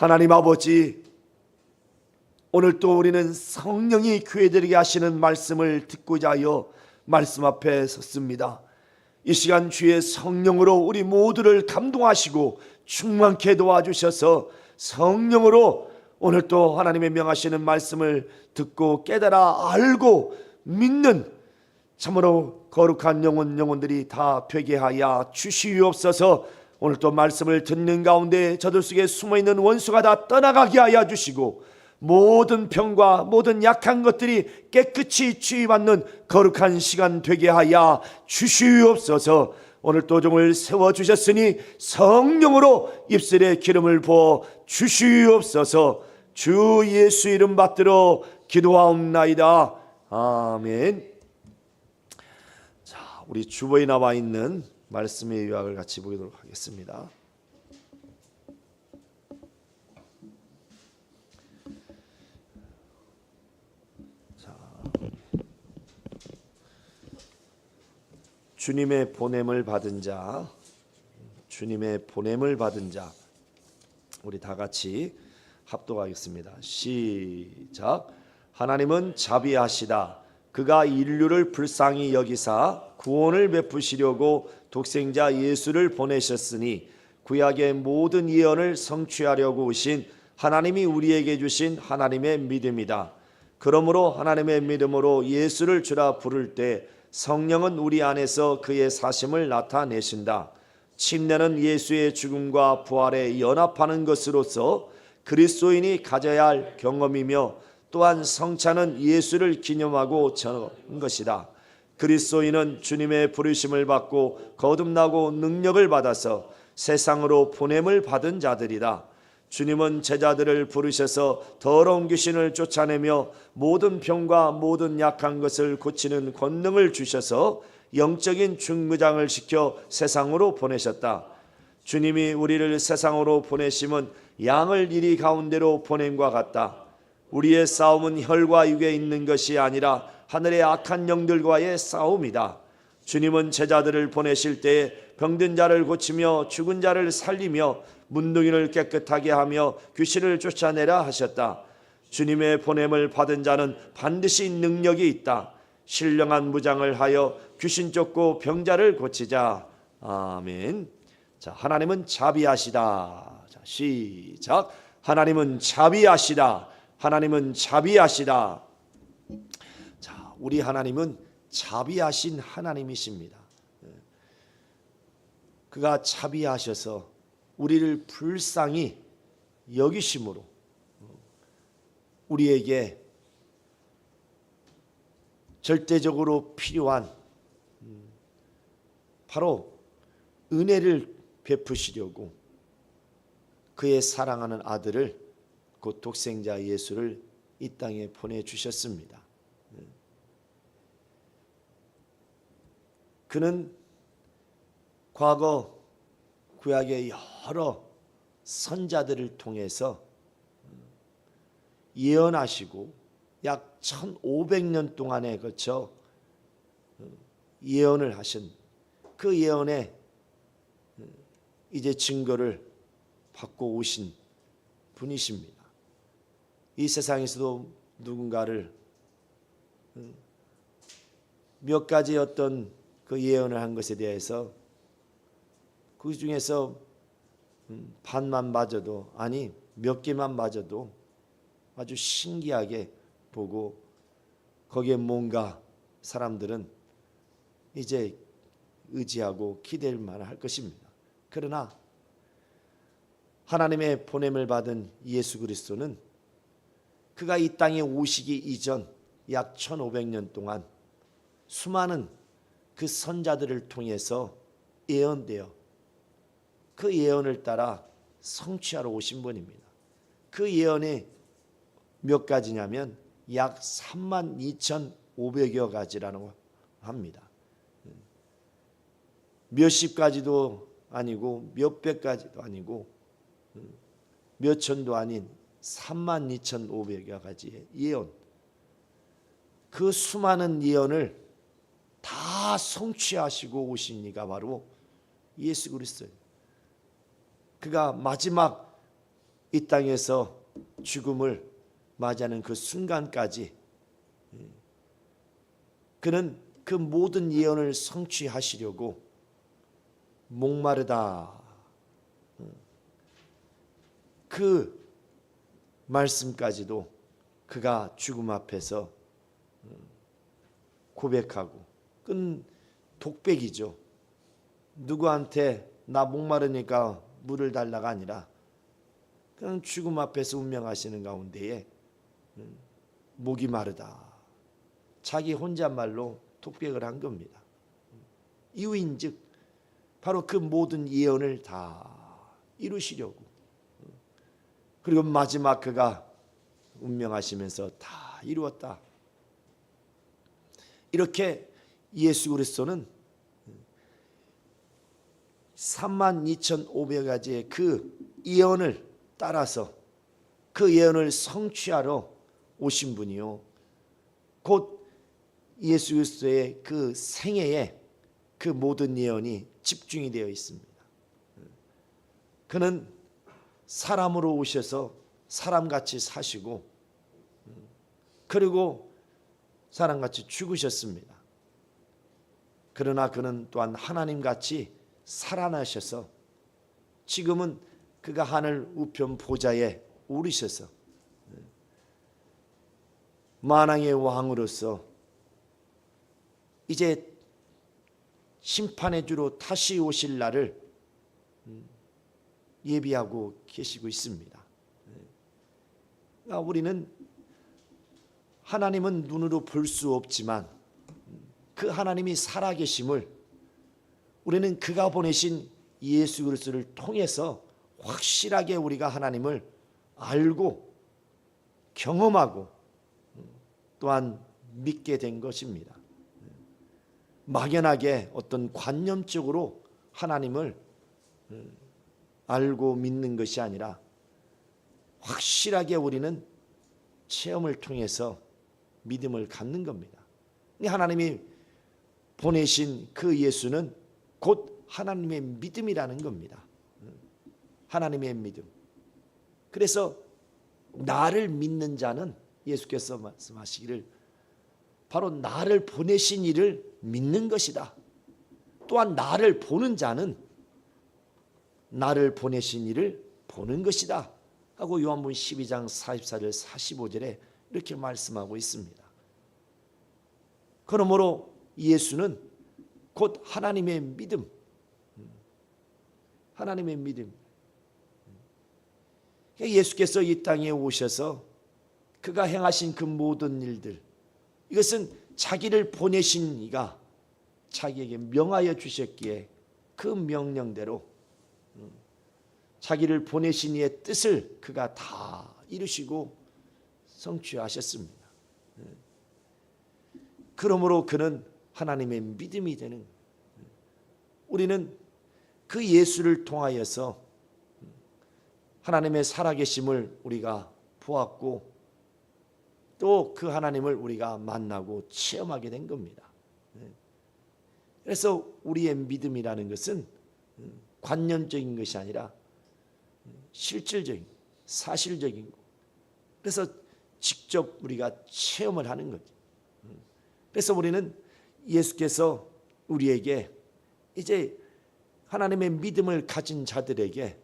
하나님 아버지, 오늘 또 우리는 성령이 교회들에게 하시는 말씀을 듣고자 하여 말씀 앞에 섰습니다. 이 시간 주의 성령으로 우리 모두를 감동하시고 충만케 도와주셔서 성령으로 오늘 또 하나님의 명하시는 말씀을 듣고 깨달아 알고 믿는 참으로 거룩한 영혼들이 다 되게 하여 주시옵소서. 오늘 또 말씀을 듣는 가운데 저들 속에 숨어있는 원수가 다 떠나가게 하여 주시고 모든 병과 모든 약한 것들이 깨끗이 치유받는 거룩한 시간 되게 하여 주시옵소서. 오늘 또 종을 세워주셨으니 성령으로 입술에 기름을 부어 주시옵소서. 주 예수 이름 받들어 기도하옵나이다. 아멘. 자, 우리 주보에 나와 있는 말씀의 요약을 같이 보도록 하겠습니다. 주님의 보냄을 받은 자, 주님의 보냄을 받은 자, 우리 다 같이 합독하겠습니다. 시작. 하나님은 자비하시다. 그가 인류를 불쌍히 여기사 구원을 베푸시려고 독생자 예수를 보내셨으니 구약의 모든 예언을 성취하려고 오신 하나님이 우리에게 주신 하나님의 믿음이다. 그러므로 하나님의 믿음으로 예수를 주라 부를 때 성령은 우리 안에서 그의 사심을 나타내신다. 침례는 예수의 죽음과 부활에 연합하는 것으로서 그리스도인이 가져야 할 경험이며 또한 성찬은 예수를 기념하고 전한 것이다. 그리스도인은 주님의 부르심을 받고 거듭나고 능력을 받아서 세상으로 보냄을 받은 자들이다. 주님은 제자들을 부르셔서 더러운 귀신을 쫓아내며 모든 병과 모든 약한 것을 고치는 권능을 주셔서 영적인 중무장을 시켜 세상으로 보내셨다. 주님이 우리를 세상으로 보내심은 양을 이리 가운데로 보냄과 같다. 우리의 싸움은 혈과 육에 있는 것이 아니라 하늘의 악한 영들과의 싸움이다. 주님은 제자들을 보내실 때에 병든 자를 고치며 죽은 자를 살리며 문둥이를 깨끗하게 하며 귀신을 쫓아내라 하셨다. 주님의 보냄을 받은 자는 반드시 능력이 있다. 신령한 무장을 하여 귀신 쫓고 병자를 고치자. 아멘. 자, 하나님은 자비하시다. 자, 시작. 하나님은 자비하시다. 하나님은 자비하시다. 자, 우리 하나님은 자비하신 하나님이십니다. 그가 자비하셔서 우리를 불쌍히 여기심으로 우리에게 절대적으로 필요한 바로 은혜를 베푸시려고 그의 사랑하는 아들을 곧 독생자 예수를 이 땅에 보내주셨습니다. 그는 과거 구약의 여러 선자들을 통해서 예언하시고 약 1500년 동안에 걸쳐 예언을 하신 그 예언에 이제 증거를 받고 오신 분이십니다. 이 세상에서도 누군가를 몇 가지 어떤 그 예언을 한 것에 대해서 그 중에서 반만 맞아도 아니 몇 개만 맞아도 아주 신기하게 보고 거기에 뭔가 사람들은 이제 의지하고 기댈 만할 것입니다. 그러나 하나님의 보냄을 받은 예수 그리스도는 그가 이 땅에 오시기 이전 약 1500년 동안 수많은 그 선자들을 통해서 예언되어 그 예언을 따라 성취하러 오신 분입니다. 그 예언이 몇 가지냐면 약 32,500여 가지라고 합니다. 몇십 가지도 아니고 몇백 가지도 아니고 몇 천도 아닌 32,500여 가지의 예언. 그 수많은 예언을 다 성취하시고 오신 이가 바로 예수 그리스도예요. 그가 마지막 이 땅에서 죽음을 맞이하는 그 순간까지 그는 그 모든 예언을 성취하시려고 목마르다. 그 말씀까지도 그가 죽음 앞에서 고백하고, 그건 독백이죠. 누구한테 나 목마르니까 물을 달라가 아니라 그냥 죽음 앞에서 운명하시는 가운데에 목이 마르다. 자기 혼잣말로 독백을 한 겁니다. 이유인즉 바로 그 모든 예언을 다 이루시려고, 그리고 마지막 그가 운명하시면서 다 이루었다. 이렇게 예수 그리스도는 32,500가지의 그 예언을 따라서 그 예언을 성취하러 오신 분이요, 곧 예수 그리스도의 그 생애에 그 모든 예언이 집중이 되어 있습니다. 그는 사람으로 오셔서 사람같이 사시고, 그리고 사람같이 죽으셨습니다. 그러나 그는 또한 하나님같이 살아나셔서 지금은 그가 하늘 우편 보좌에 오르셔서 만왕의 왕으로서 이제 심판의 주로 다시 오실 날을 예비하고 계시고 있습니다. 우리는 하나님은 눈으로 볼 수 없지만 그 하나님이 살아계심을 우리는 그가 보내신 예수 그리스도를 통해서 확실하게 우리가 하나님을 알고 경험하고 또한 믿게 된 것입니다. 막연하게 어떤 관념적으로 하나님을 알고 믿는 것이 아니라 확실하게 우리는 체험을 통해서 믿음을 갖는 겁니다. 하나님이 보내신 그 예수는 곧 하나님의 믿음이라는 겁니다. 하나님의 믿음. 그래서 나를 믿는 자는, 예수께서 말씀하시기를 바로 나를 보내신 이를 믿는 것이다. 또한 나를 보는 자는 나를 보내신 이를 보는 것이다 하고 요한복음 12장 44절 45절에 이렇게 말씀하고 있습니다. 그러므로 예수는 곧 하나님의 믿음, 하나님의 믿음. 예수께서 이 땅에 오셔서 그가 행하신 그 모든 일들, 이것은 자기를 보내신 이가 자기에게 명하여 주셨기에 그 명령대로 자기를 보내신 이의 뜻을 그가 다 이루시고 성취하셨습니다. 그러므로 그는 하나님의 믿음이 되는, 우리는 그 예수를 통하여서 하나님의 살아계심을 우리가 보았고 또 그 하나님을 우리가 만나고 체험하게 된 겁니다. 그래서 우리의 믿음이라는 것은 관념적인 것이 아니라 실질적인, 사실적인 것. 그래서 직접 우리가 체험을 하는 거죠. 그래서 우리는 예수께서 우리에게 이제 하나님의 믿음을 가진 자들에게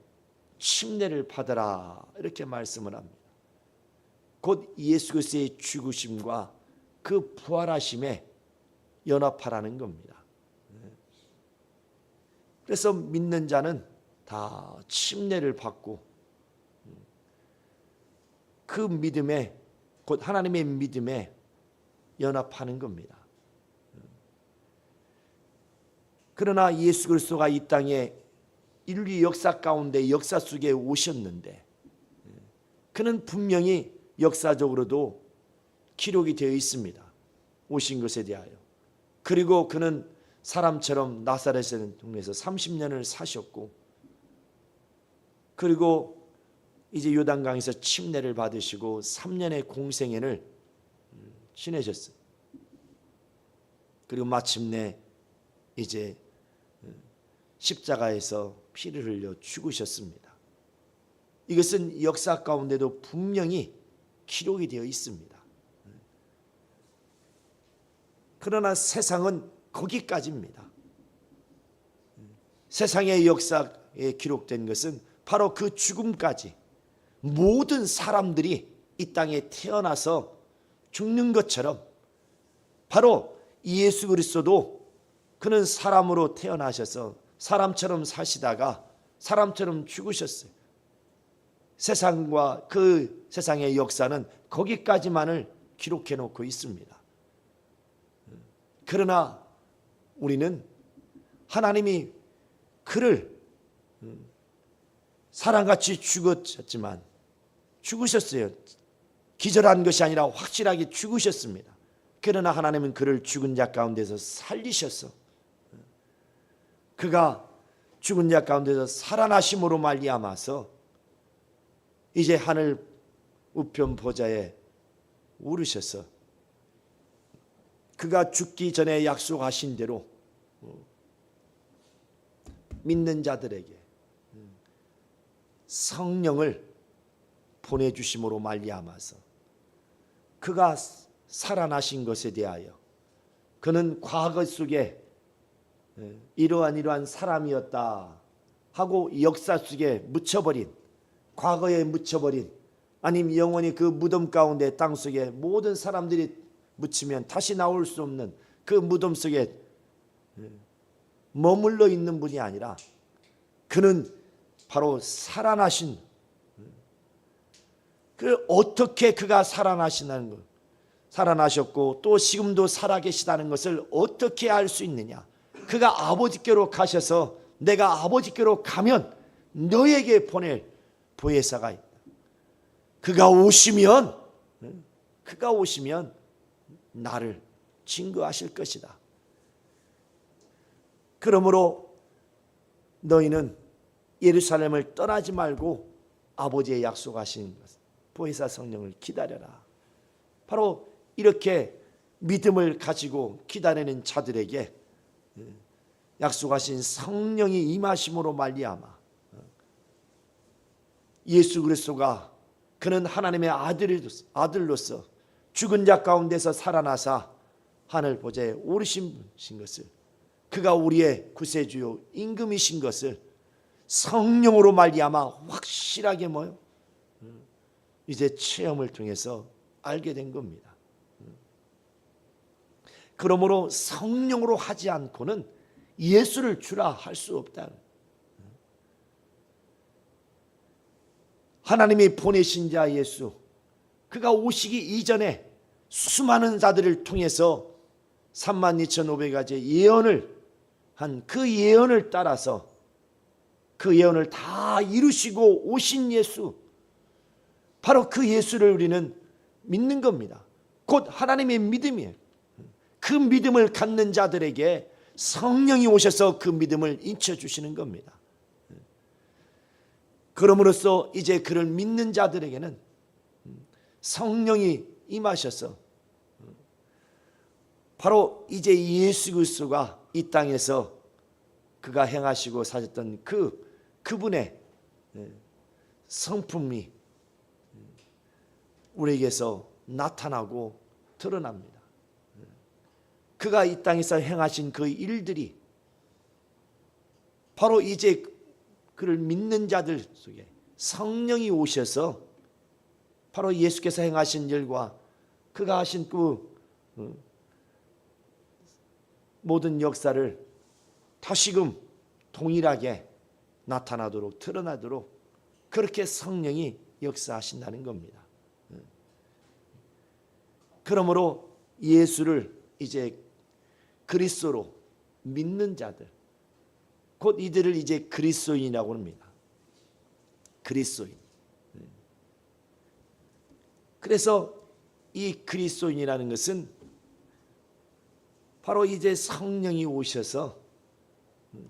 침례를 받아라 이렇게 말씀을 합니다. 곧 예수 그리스도의 죽으심과 그 부활하심에 연합하라는 겁니다. 그래서 믿는 자는 다 침례를 받고 그 믿음에, 곧 하나님의 믿음에 연합하는 겁니다. 그러나 예수 그리스도가 이 땅에 인류 역사 가운데 역사 속에 오셨는데 그는 분명히 역사적으로도 기록이 되어 있습니다. 오신 것에 대하여. 그리고 그는 사람처럼 나사렛의 동네에서 30년을 사셨고, 그리고 이제 요단강에서 침례를 받으시고 3년의 공생애를 지내셨어요. 그리고 마침내 이제 십자가에서 피를 흘려 죽으셨습니다. 이것은 역사 가운데도 분명히 기록이 되어 있습니다. 그러나 세상은 거기까지입니다. 세상의 역사에 기록된 것은 바로 그 죽음까지 모든 사람들이 이 땅에 태어나서 죽는 것처럼 바로 예수 그리스도도 그는 사람으로 태어나셔서 사람처럼 사시다가 사람처럼 죽으셨어요. 세상과 그 세상의 역사는 거기까지만을 기록해 놓고 있습니다. 그러나 우리는 하나님이 그를 사람같이 죽으셨어요. 기절한 것이 아니라 확실하게 죽으셨습니다. 그러나 하나님은 그를 죽은 자 가운데서 살리셔서 그가 죽은 자 가운데서 살아나심으로 말미암아서 이제 하늘 우편 보좌에 오르셔서 그가 죽기 전에 약속하신 대로 믿는 자들에게 성령을 보내주심으로 말미암아서 그가 살아나신 것에 대하여 그는 과거 속에 이러한 사람이었다 하고 역사 속에 묻혀버린, 과거에 묻혀버린, 아니면 영원히 그 무덤 가운데 땅속에 모든 사람들이 묻히면 다시 나올 수 없는 그 무덤 속에 머물러 있는 분이 아니라 그는 바로 살아나신, 그 어떻게 그가 살아나시는 것, 살아나셨고 또 지금도 살아계시다는 것을 어떻게 알 수 있느냐? 그가 아버지께로 가셔서 내가 아버지께로 가면 너에게 보낼 보혜사가 있다. 그가 오시면 나를 증거하실 것이다. 그러므로 너희는 예루살렘을 떠나지 말고 아버지의 약속하신 보혜사 성령을 기다려라. 바로 이렇게 믿음을 가지고 기다리는 자들에게 약속하신 성령이 임하심으로 말미암아 예수 그리스도가 그는 하나님의 아들로서 죽은 자 가운데서 살아나사 하늘 보좌에 오르신 것을, 그가 우리의 구세주요 임금이신 것을 성령으로 말미암아 확실하게 이제 체험을 통해서 알게 된 겁니다. 그러므로 성령으로 하지 않고는 예수를 주라 할 수 없다. 하나님이 보내신 자 예수, 그가 오시기 이전에 수많은 자들을 통해서 32,500가지 예언을 한 그 예언을 따라서 그 예언을 다 이루시고 오신 예수, 바로 그 예수를 우리는 믿는 겁니다. 곧 하나님의 믿음이에요. 그 믿음을 갖는 자들에게 성령이 오셔서 그 믿음을 인쳐주시는 겁니다. 그럼으로써 이제 그를 믿는 자들에게는 성령이 임하셔서 바로 이제 예수 그리스도가 이 땅에서 그가 행하시고 사셨던 그분의 성품이 우리에게서 나타나고 드러납니다. 그가 이 땅에서 행하신 그 일들이 바로 이제 그를 믿는 자들 속에 성령이 오셔서 바로 예수께서 행하신 일과 그가 하신 그 모든 역사를 다시금 동일하게 나타나도록 드러나도록 그렇게 성령이 역사하신다는 겁니다. 그러므로 예수를 이제 그리스도로 믿는 자들, 곧 이들을 이제 그리스도인이라고 합니다. 그리스도인. 그래서 이 그리스도인이라는 것은 바로 이제 성령이 오셔서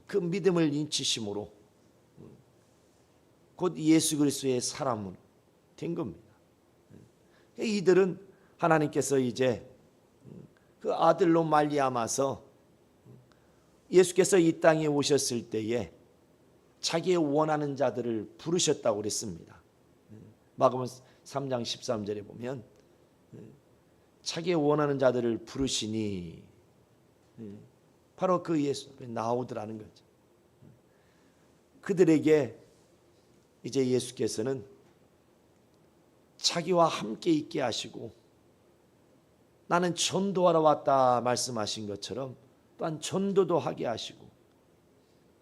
그 믿음을 인치심으로 곧 예수 그리스도의 사람으로 된 겁니다. 이들은 하나님께서 이제 그 아들로 말미암아서 예수께서 이 땅에 오셨을 때에 자기의 원하는 자들을 부르셨다고 그랬습니다. 마가복음 3장 13절에 보면 자기 원하는 자들을 부르시니 바로 그 예수 앞에 나오더라는 거죠. 그들에게 이제 예수께서는 자기와 함께 있게 하시고 나는 전도하러 왔다 말씀하신 것처럼 또한 전도도 하게 하시고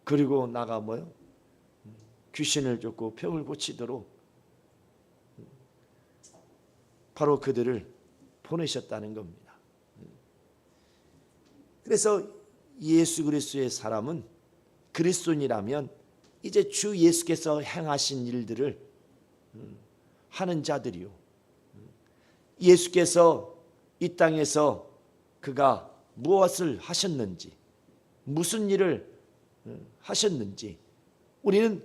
그리고 나가 뭐요? 귀신을 쫓고 병을 고치도록 바로 그들을 보내셨다는 겁니다. 그래서 예수 그리스도의 사람은 그리스도인이라면 이제 주 예수께서 행하신 일들을 하는 자들이요. 예수께서 이 땅에서 그가 무엇을 하셨는지, 무슨 일을 하셨는지 우리는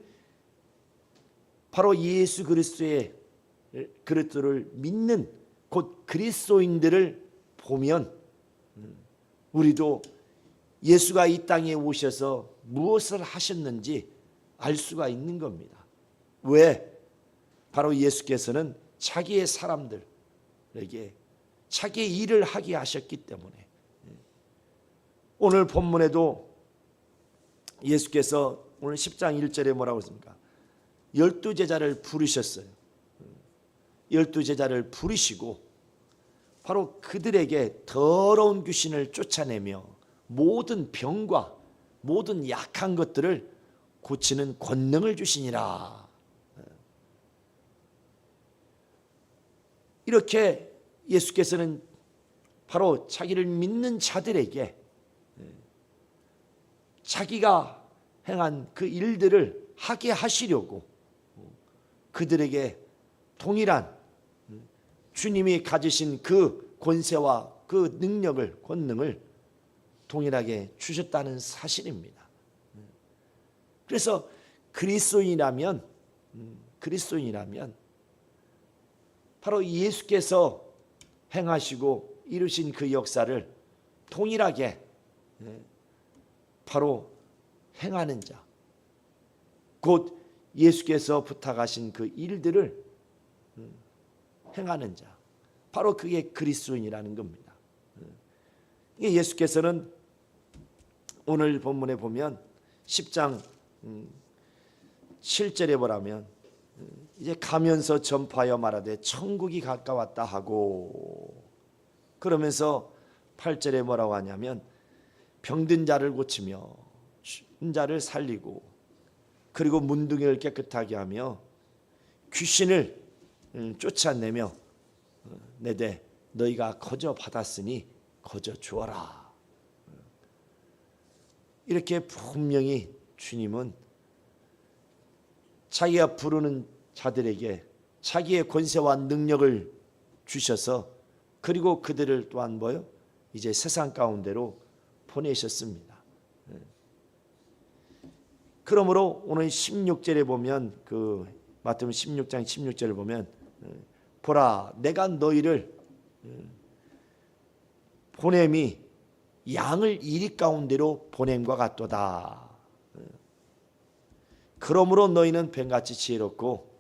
바로 예수 그리스도의 그리스도를 믿는 곧 그리스도인들을 보면 우리도 예수가 이 땅에 오셔서 무엇을 하셨는지 알 수가 있는 겁니다. 왜? 바로 예수께서는 자기의 사람들에게 자기의 일을 하게 하셨기 때문에. 오늘 본문에도 예수께서 오늘 10장 1절에 뭐라고 했습니까? 12제자를 부르셨어요. 12제자를 부르시고 바로 그들에게 더러운 귀신을 쫓아내며 모든 병과 모든 약한 것들을 고치는 권능을 주시니라. 이렇게 예수께서는 바로 자기를 믿는 자들에게 자기가 행한 그 일들을 하게 하시려고 그들에게 동일한 주님이 가지신 그 권세와 그 능력을, 권능을 동일하게 주셨다는 사실입니다. 그래서 그리스도인이라면 바로 예수께서 행하시고 이루신 그 역사를 동일하게 바로 행하는 자, 곧 예수께서 부탁하신 그 일들을 행하는 자, 바로 그게 그리스도인이라는 겁니다. 예수께서는 오늘 본문에 보면 10장 7절에 보라면 이제 가면서 전파하여 말하되 천국이 가까웠다 하고, 그러면서 8절에 뭐라고 하냐면 병든 자를 고치며 죽은 자를 살리고 그리고 문둥이를 깨끗하게 하며 귀신을 쫓아내며 내되 너희가 거저 받았으니 거저 주어라. 이렇게 분명히 주님은 자기가 부르는 자들에게 자기의 권세와 능력을 주셔서 그리고 그들을 또한 뭐요? 이제 세상 가운데로 보내셨습니다. 그러므로 오늘 16절에 보면 그 마태복음 16장 16절을 보면 보라 내가 너희를 보냄이 양을 이리 가운데로 보냄과 같도다. 그러므로 너희는 뱀같이 지혜롭고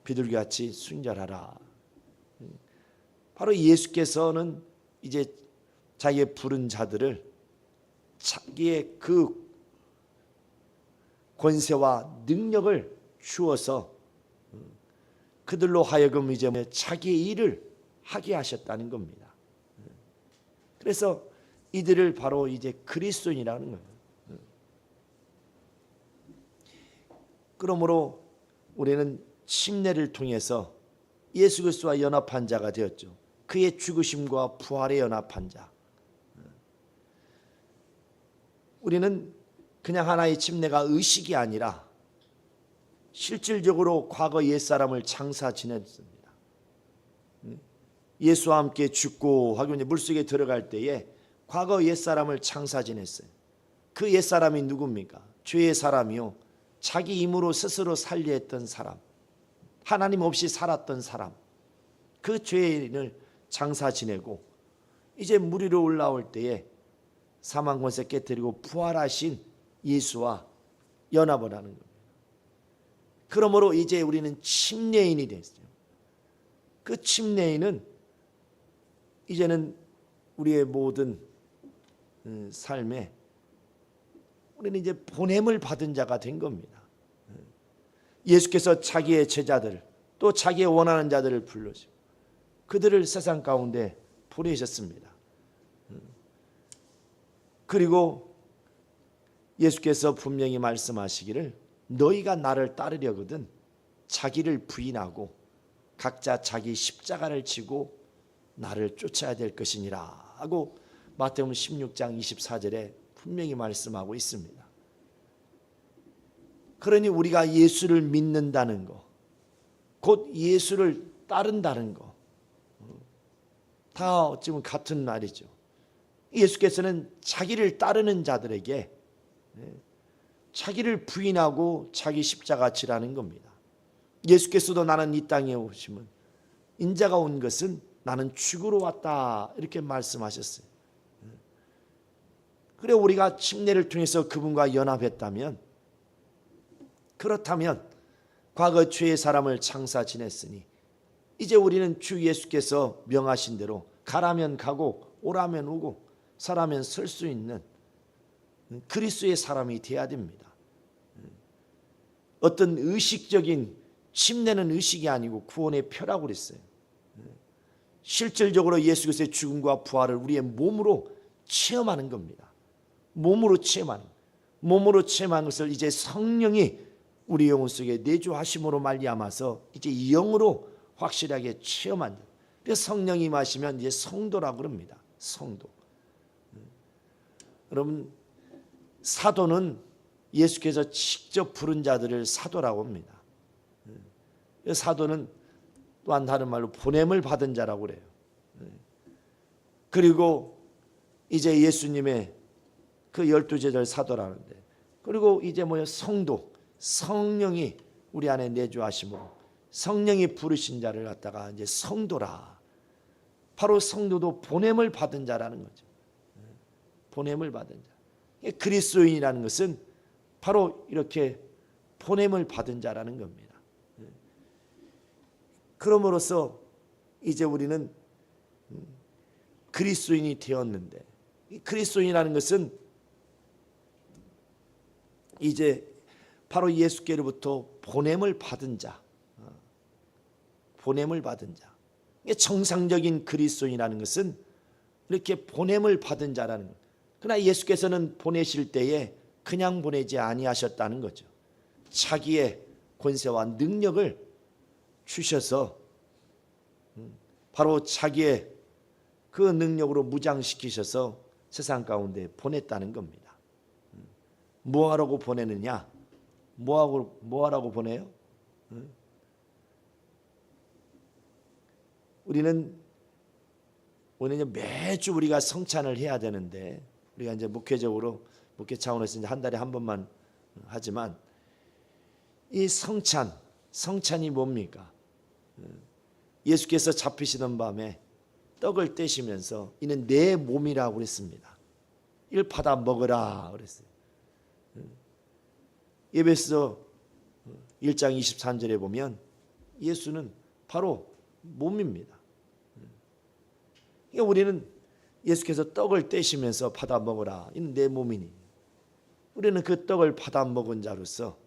비둘기같이 순결하라. 바로 예수께서는 이제 자기의 부른 자들을 자기의 그 권세와 능력을 주어서 그들로 하여금 이제 자기의 일을 하게 하셨다는 겁니다. 그래서 이들을 바로 이제 그리스도인이라는 거예요. 그러므로 우리는 침례를 통해서 예수 그리스도와 연합한 자가 되었죠. 그의 죽으심과 부활에 연합한 자. 우리는 그냥 하나의 침례가 의식이 아니라 실질적으로 과거 옛사람을 장사 지냈습니다. 예수와 함께 죽고 하고 이제 물속에 들어갈 때에 과거 옛사람을 장사 지냈어요. 그 옛사람이 누굽니까? 죄의 사람이요. 자기 힘으로 스스로 살려 했던 사람. 하나님 없이 살았던 사람. 그 죄인을 장사 지내고 이제 물 위로 올라올 때에 사망 권세 깨뜨리고 부활하신 예수와 연합을 하는 겁니다. 그러므로 이제 우리는 침례인이 됐어요. 그 침례인은 이제는 우리의 모든 삶에 우리는 이제 보냄을 받은 자가 된 겁니다. 예수께서 자기의 제자들 또 자기의 원하는 자들을 불러주고 그들을 세상 가운데 보내셨습니다. 그리고 예수께서 분명히 말씀하시기를 너희가 나를 따르려거든 자기를 부인하고 각자 자기 십자가를 지고 나를 쫓아야 될 것이니라 하고 마태복음 16장 24절에 분명히 말씀하고 있습니다. 그러니 우리가 예수를 믿는다는 것, 곧 예수를 따른다는 것, 다 어찌 보면 같은 말이죠. 예수께서는 자기를 따르는 자들에게 자기를 부인하고 자기 십자가 지라는 겁니다. 예수께서도 나는 이 땅에 오시면 인자가 온 것은 나는 죽으러 왔다 이렇게 말씀하셨어요. 그래 우리가 침례를 통해서 그분과 연합했다면, 그렇다면 과거 죄의 사람을 장사 지냈으니 이제 우리는 주 예수께서 명하신 대로 가라면 가고 오라면 오고 서라면 설 수 있는 그리스도의 사람이 되어야 됩니다. 어떤 의식적인 침례는 의식이 아니고 구원의 표라고 그랬어요. 실질적으로 예수 그리스도의 죽음과 부활을 우리의 몸으로 체험하는 겁니다. 몸으로 체험하는 것을 이제 성령이 우리 영혼 속에 내주하심으로 말미암아서 이제 영으로 확실하게 체험한다. 그래서 성령이 임하시면 이제 성도라고 그럽니다. 성도. 여러분, 사도는 예수께서 직접 부른 자들을 사도라고 합니다. 사도는 또한 다른 말로 보냄을 받은 자라고 그래요. 그리고 이제 예수님의 그 12제자를 사도라는데, 그리고 이제 성도, 성령이 우리 안에 내주하심으로 성령이 부르신 자를 갖다가 이제 성도라. 바로 성도도 보냄을 받은 자라는 거죠. 보냄을 받은 자. 그리스도인이라는 것은 바로 이렇게 보냄을 받은 자라는 겁니다. 그럼으로써 이제 우리는 그리스도인이 되었는데, 그리스도인이라는 것은 이제 바로 예수께로부터 보냄을 받은 자, 보냄을 받은 자. 정상적인 그리스도인이라는 것은 이렇게 보냄을 받은 자라는 것. 그러나 예수께서는 보내실 때에 그냥 보내지 아니하셨다는 거죠. 자기의 권세와 능력을 주셔서 바로 자기의 그 능력으로 무장시키셔서 세상 가운데 보냈다는 겁니다. 뭐하라고 보내느냐? 뭐하라고 보내요? 우리는 매주 우리가 성찬을 해야 되는데, 우리가 이제 목회 차원에서 이제 한 달에 한 번만 하지만, 이 성찬이 뭡니까? 예수께서 잡히시던 밤에 떡을 떼시면서 이는 내 몸이라고 그랬습니다. 이를 받아 먹으라 그랬어요. 에베소 1장 23절에 보면 예수는 바로 몸입니다. 그러니까 우리는 예수께서 떡을 떼시면서 받아 먹으라, 이는 내 몸이니, 우리는 그 떡을 받아 먹은 자로서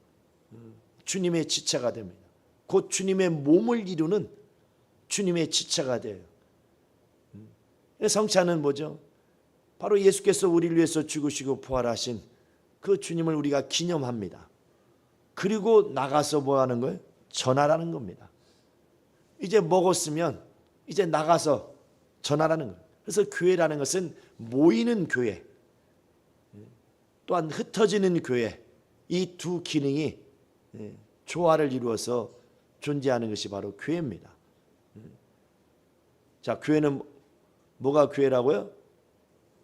주님의 지체가 됩니다. 곧 주님의 몸을 이루는 주님의 지체가 돼요. 성찬은 뭐죠? 바로 예수께서 우리를 위해서 죽으시고 부활하신 그 주님을 우리가 기념합니다. 그리고 나가서 뭐 하는 거예요? 전하라는 겁니다. 이제 먹었으면 이제 나가서 전하라는 거예요. 그래서 교회라는 것은 모이는 교회, 또한 흩어지는 교회, 이 두 기능이 조화를 이루어서 존재하는 것이 바로 교회입니다. 자, 교회는 뭐가 교회라고요?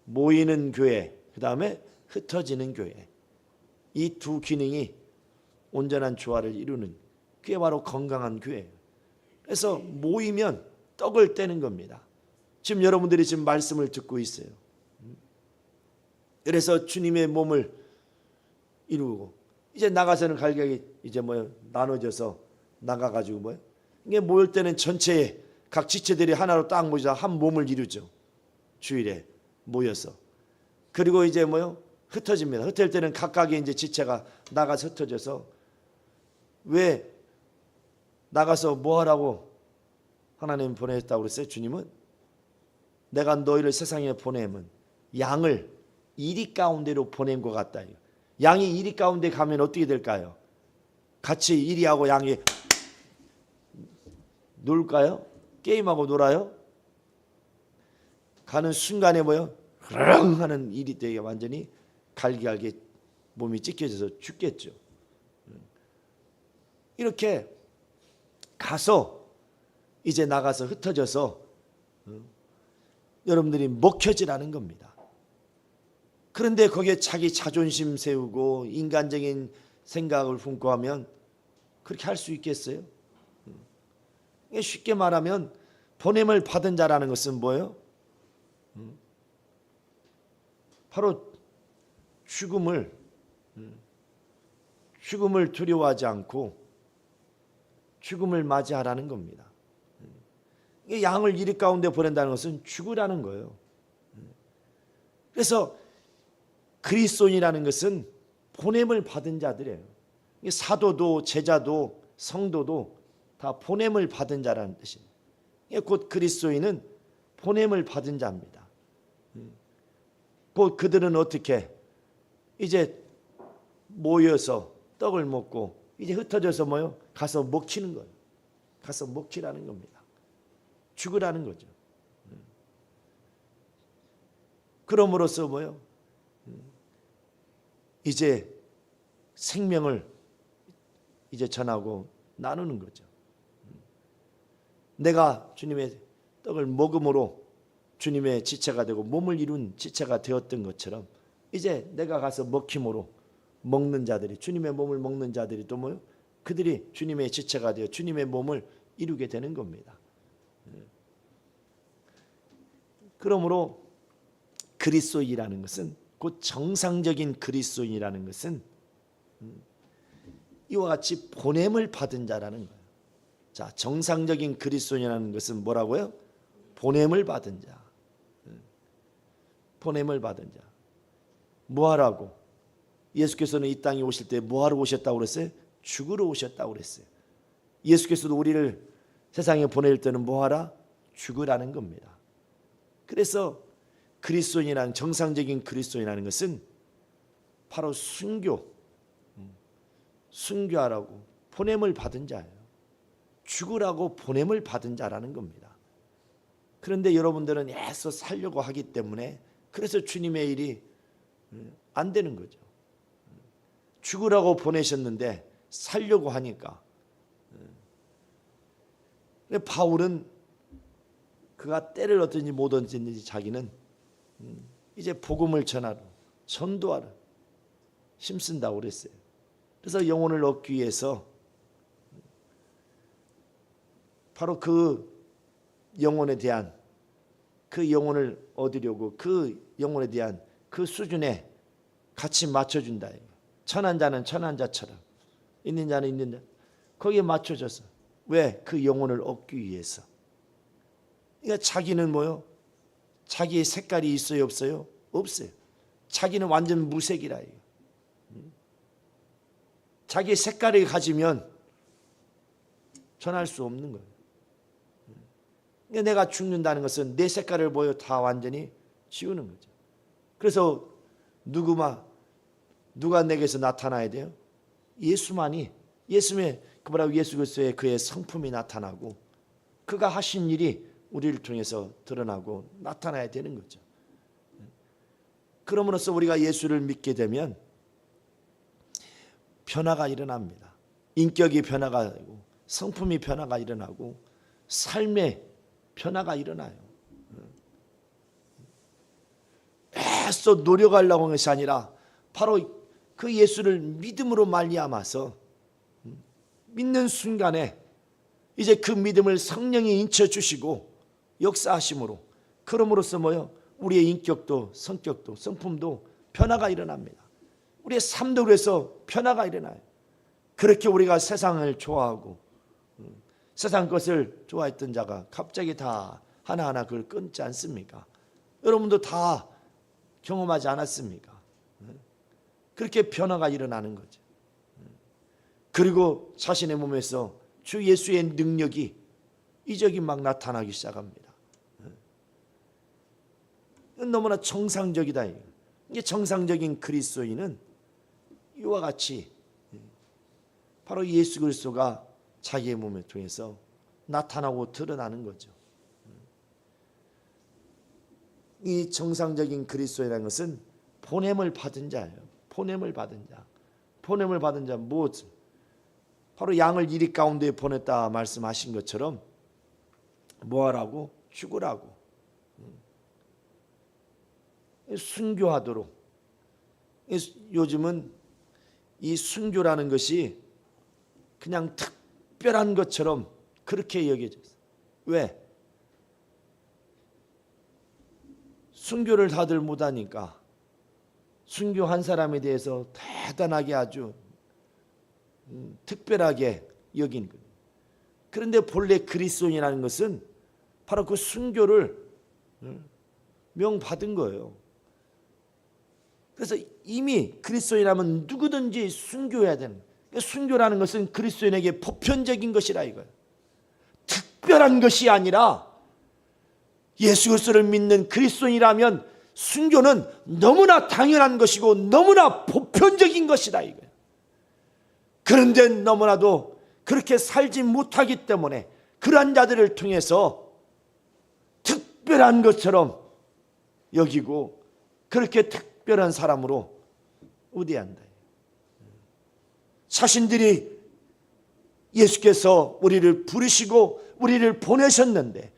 모이는 교회, 그 다음에 흩어지는 교회. 이 두 기능이 온전한 조화를 이루는, 그게 바로 건강한 교회예요. 그래서 모이면 떡을 떼는 겁니다. 지금 여러분들이 지금 말씀을 듣고 있어요. 그래서 주님의 몸을 이루고 이제 나가서는 갈격이 이제 나눠져서 나가가지고 이게 모일 때는 전체에 각 지체들이 하나로 딱 모여서 한 몸을 이루죠. 주일에 모여서. 그리고 이제 흩어집니다. 흩어질 때는 각각의 이제 지체가 나가서 흩어져서, 왜 나가서 뭐 하라고 하나님 보내셨다고 그랬어요? 주님은 내가 너희를 세상에 보내면 양을 이리 가운데로 보낸 것 같다. 양이 이리 가운데 가면 어떻게 될까요? 같이 이리하고 양이 놀까요? 게임하고 놀아요? 가는 순간에 흐르릉 하는 일이 되게 완전히 갈기갈기 몸이 찢겨져서 죽겠죠. 이렇게 가서 이제 나가서 흩어져서 여러분들이 먹혀지라는 겁니다. 그런데 거기에 자기 자존심 세우고 인간적인 생각을 품고 하면 그렇게 할 수 있겠어요? 쉽게 말하면 보냄을 받은 자라는 것은 뭐예요? 바로 죽음을 두려워하지 않고 죽음을 맞이하라는 겁니다. 양을 이리 가운데 보낸다는 것은 죽으라는 거예요. 그래서 그리스도인이라는 것은 보냄을 받은 자들이에요. 사도도 제자도 성도도 다 보냄을 받은 자라는 뜻입니다. 곧 그리스도인은 보냄을 받은 자입니다. 곧 그들은 어떻게 이제 모여서 떡을 먹고 이제 흩어져서 가서 먹히는 거예요. 가서 먹히라는 겁니다. 죽으라는 거죠. 그럼으로써 이제 생명을 이제 전하고 나누는 거죠. 내가 주님의 떡을 먹음으로 주님의 지체가 되고 몸을 이룬 지체가 되었던 것처럼 이제 내가 가서 먹힘으로 먹는 자들이, 주님의 몸을 먹는 자들이 또 그들이 주님의 지체가 되어 주님의 몸을 이루게 되는 겁니다. 그러므로 그리스도인이라는 것은, 곧 정상적인 그리스도인이라는 것은 이와 같이 보냄을 받은 자라는 거예요. 자, 정상적인 그리스도인이라는 것은 뭐라고요? 보냄을 받은 자. 보냄을 받은 자. 뭐하라고? 예수께서는 이 땅에 오실 때 뭐하러 오셨다고 그랬어요? 죽으러 오셨다고 그랬어요. 예수께서도 우리를 세상에 보낼 때는 뭐하라? 죽으라는 겁니다. 그래서 그리스도인이라는, 정상적인 그리스도인이라는 것은 바로 순교하라고 보냄을 받은 자예요. 죽으라고 보냄을 받은 자라는 겁니다. 그런데 여러분들은 애써 살려고 하기 때문에 그래서 주님의 일이 안 되는 거죠. 죽으라고 보내셨는데 살려고 하니까. 바울은 그가 때를 얻든지 못 얻든지 자기는 이제 복음을 전하러, 전도하러 힘쓴다고 그랬어요. 그래서 영혼을 얻기 위해서 바로 그 영혼에 대한, 그 영혼을 얻으려고 그 영혼에 대한 그 수준에 같이 맞춰준다. 천한 자는 천한 자처럼, 있는 자는 있는 자, 거기에 맞춰줘서. 왜? 그 영혼을 얻기 위해서. 그러니까 자기는 자기의 색깔이 있어요, 없어요? 없어요. 자기는 완전 무색이라. 자기의 색깔을 가지면 전할 수 없는 거예요. 그러니까 내가 죽는다는 것은 내 색깔을 다 완전히 지우는 거죠. 그래서 누가 내게서 나타나야 돼요? 예수만이, 예수 그리스도의 그의 성품이 나타나고 그가 하신 일이 우리를 통해서 드러나고 나타나야 되는 거죠. 그러므로써 우리가 예수를 믿게 되면 변화가 일어납니다. 인격이 변화가 되고 성품이 변화가 일어나고 삶의 변화가 일어나요. 애써 노력하려고 하는 것이 아니라 바로 그 예수를 믿음으로 말미암아서 믿는 순간에 이제 그 믿음을 성령이 인쳐주시고 역사하심으로, 그럼으로써 우리의 인격도 성격도 성품도 변화가 일어납니다. 우리의 삶도 그래서 변화가 일어나요. 그렇게 우리가 세상을 좋아하고 세상 것을 좋아했던 자가 갑자기 다 하나하나 그걸 끊지 않습니까? 여러분도 다 경험하지 않았습니까? 그렇게 변화가 일어나는 거죠. 그리고 자신의 몸에서 주 예수의 능력이 이적이 막 나타나기 시작합니다. 너무나 정상적이다. 이게 정상적인 그리스도인은 이와 같이 바로 예수 그리스도가 자기의 몸을 통해서 나타나고 드러나는 거죠. 이 정상적인 그리스도인이라는 것은 보냄을 받은 자예요. 보냄을 받은 자. 보냄을 받은 자 무엇? 바로 양을 이리 가운데 보냈다 말씀하신 것처럼 뭐하라고? 죽으라고. 순교하도록. 요즘은 이 순교라는 것이 그냥 특별한 것처럼 그렇게 여겨졌어요. 왜? 순교를 다들 못하니까 순교한 사람에 대해서 대단하게 아주 특별하게 여긴 거예요. 그런데 본래 그리스도인이라는 것은 바로 그 순교를 명받은 거예요. 그래서 이미 그리스도인이라면 누구든지 순교해야 되는 거예요. 순교라는 것은 그리스도인에게 보편적인 것이라 이거예요. 특별한 것이 아니라 예수 그리스도를 믿는 그리스도인이라면 순교는 너무나 당연한 것이고 너무나 보편적인 것이다 이거예요. 그런데 너무나도 그렇게 살지 못하기 때문에 그러한 자들을 통해서 특별한 것처럼 여기고 그렇게 특별한 사람으로 우대한다. 자신들이 예수께서 우리를 부르시고 우리를 보내셨는데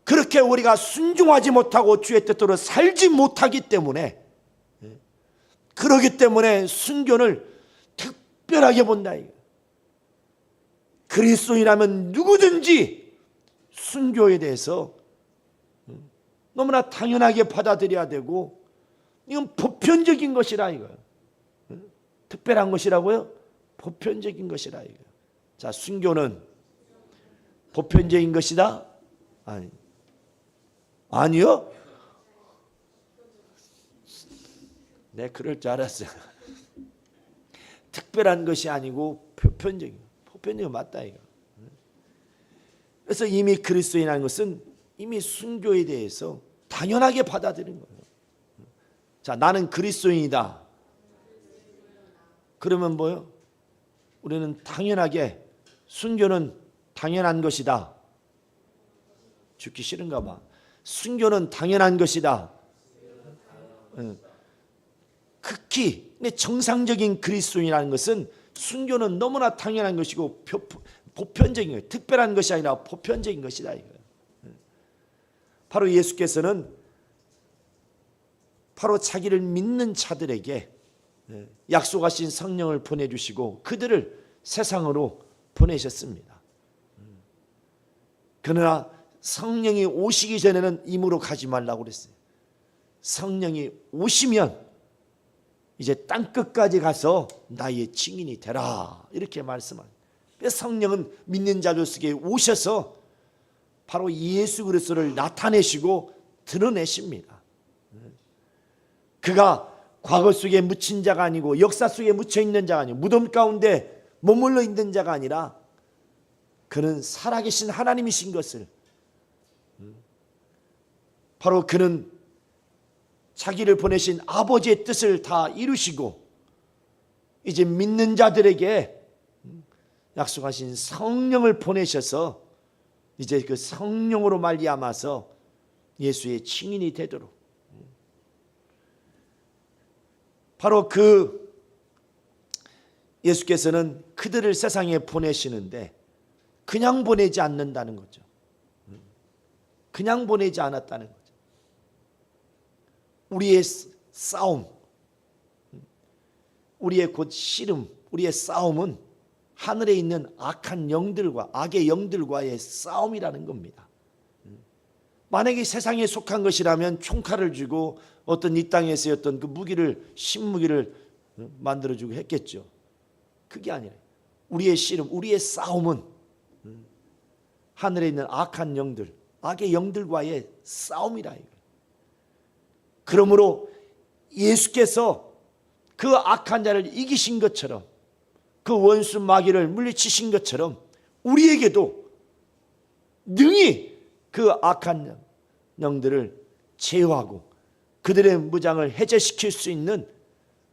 그렇게 우리가 순종하지 못하고 주의 뜻대로 살지 못하기 때문에 그러기 때문에 순교를 특별하게 본다. 그리스도인이라면 누구든지 순교에 대해서 너무나 당연하게 받아들여야 되고 이건 보편적인 것이라 이거예요. 특별한 것이라고요? 보편적인 것이라 이거예요. 자, 순교는 보편적인 것이다? 아니요? 네, 그럴 줄 알았어요. 특별한 것이 아니고 보편적인 맞다 이거. 그래서 이미 그리스도인이라는 것은 이미 순교에 대해서 당연하게 받아들인 거예요. 자, 나는 그리스도인이다. 그러면 뭐요? 우리는 당연하게 순교는 당연한 것이다. 죽기 싫은가 봐. 순교는 당연한 것이다. 극히 정상적인 그리스도인이라는 것은 순교는 너무나 당연한 것이고 보편적인 거예요. 특별한 것이 아니라 보편적인 것이다 이거예요. 바로 예수께서는 바로 자기를 믿는 자들에게 약속하신 성령을 보내주시고 그들을 세상으로 보내셨습니다. 그러나 성령이 오시기 전에는 임으로 가지 말라고 그랬어요. 성령이 오시면 이제 땅끝까지 가서 나의 증인이 되라 이렇게 말씀합니다. 성령은 믿는 자들 속에 오셔서 바로 예수 그리스도를 나타내시고 드러내십니다. 그가 과거 속에 묻힌 자가 아니고 역사 속에 묻혀 있는 자가 아니고 무덤 가운데 머물러 있는 자가 아니라 그는 살아계신 하나님이신 것을 바로 그는 자기를 보내신 아버지의 뜻을 다 이루시고 이제 믿는 자들에게 약속하신 성령을 보내셔서 이제 그 성령으로 말미암아서 예수의 증인이 되도록 바로 그 예수께서는 그들을 세상에 보내시는데 그냥 보내지 않는다는 거죠. 그냥 보내지 않았다는 거죠. 우리의 싸움, 우리의 곧 씨름, 우리의 싸움은 하늘에 있는 악한 영들과 악의 영들과의 싸움이라는 겁니다. 만약에 세상에 속한 것이라면 총칼을 쥐고 어떤 이 땅에서의 어떤 그 무기를 신무기를 만들어주고 했겠죠. 그게 아니라 우리의 씨름, 우리의 싸움은 하늘에 있는 악한 영들, 악의 영들과의 싸움이라. 그러므로 예수께서 그 악한 자를 이기신 것처럼, 그 원수 마귀를 물리치신 것처럼 우리에게도 능히 그 악한 영들을 제어하고 그들의 무장을 해제시킬 수 있는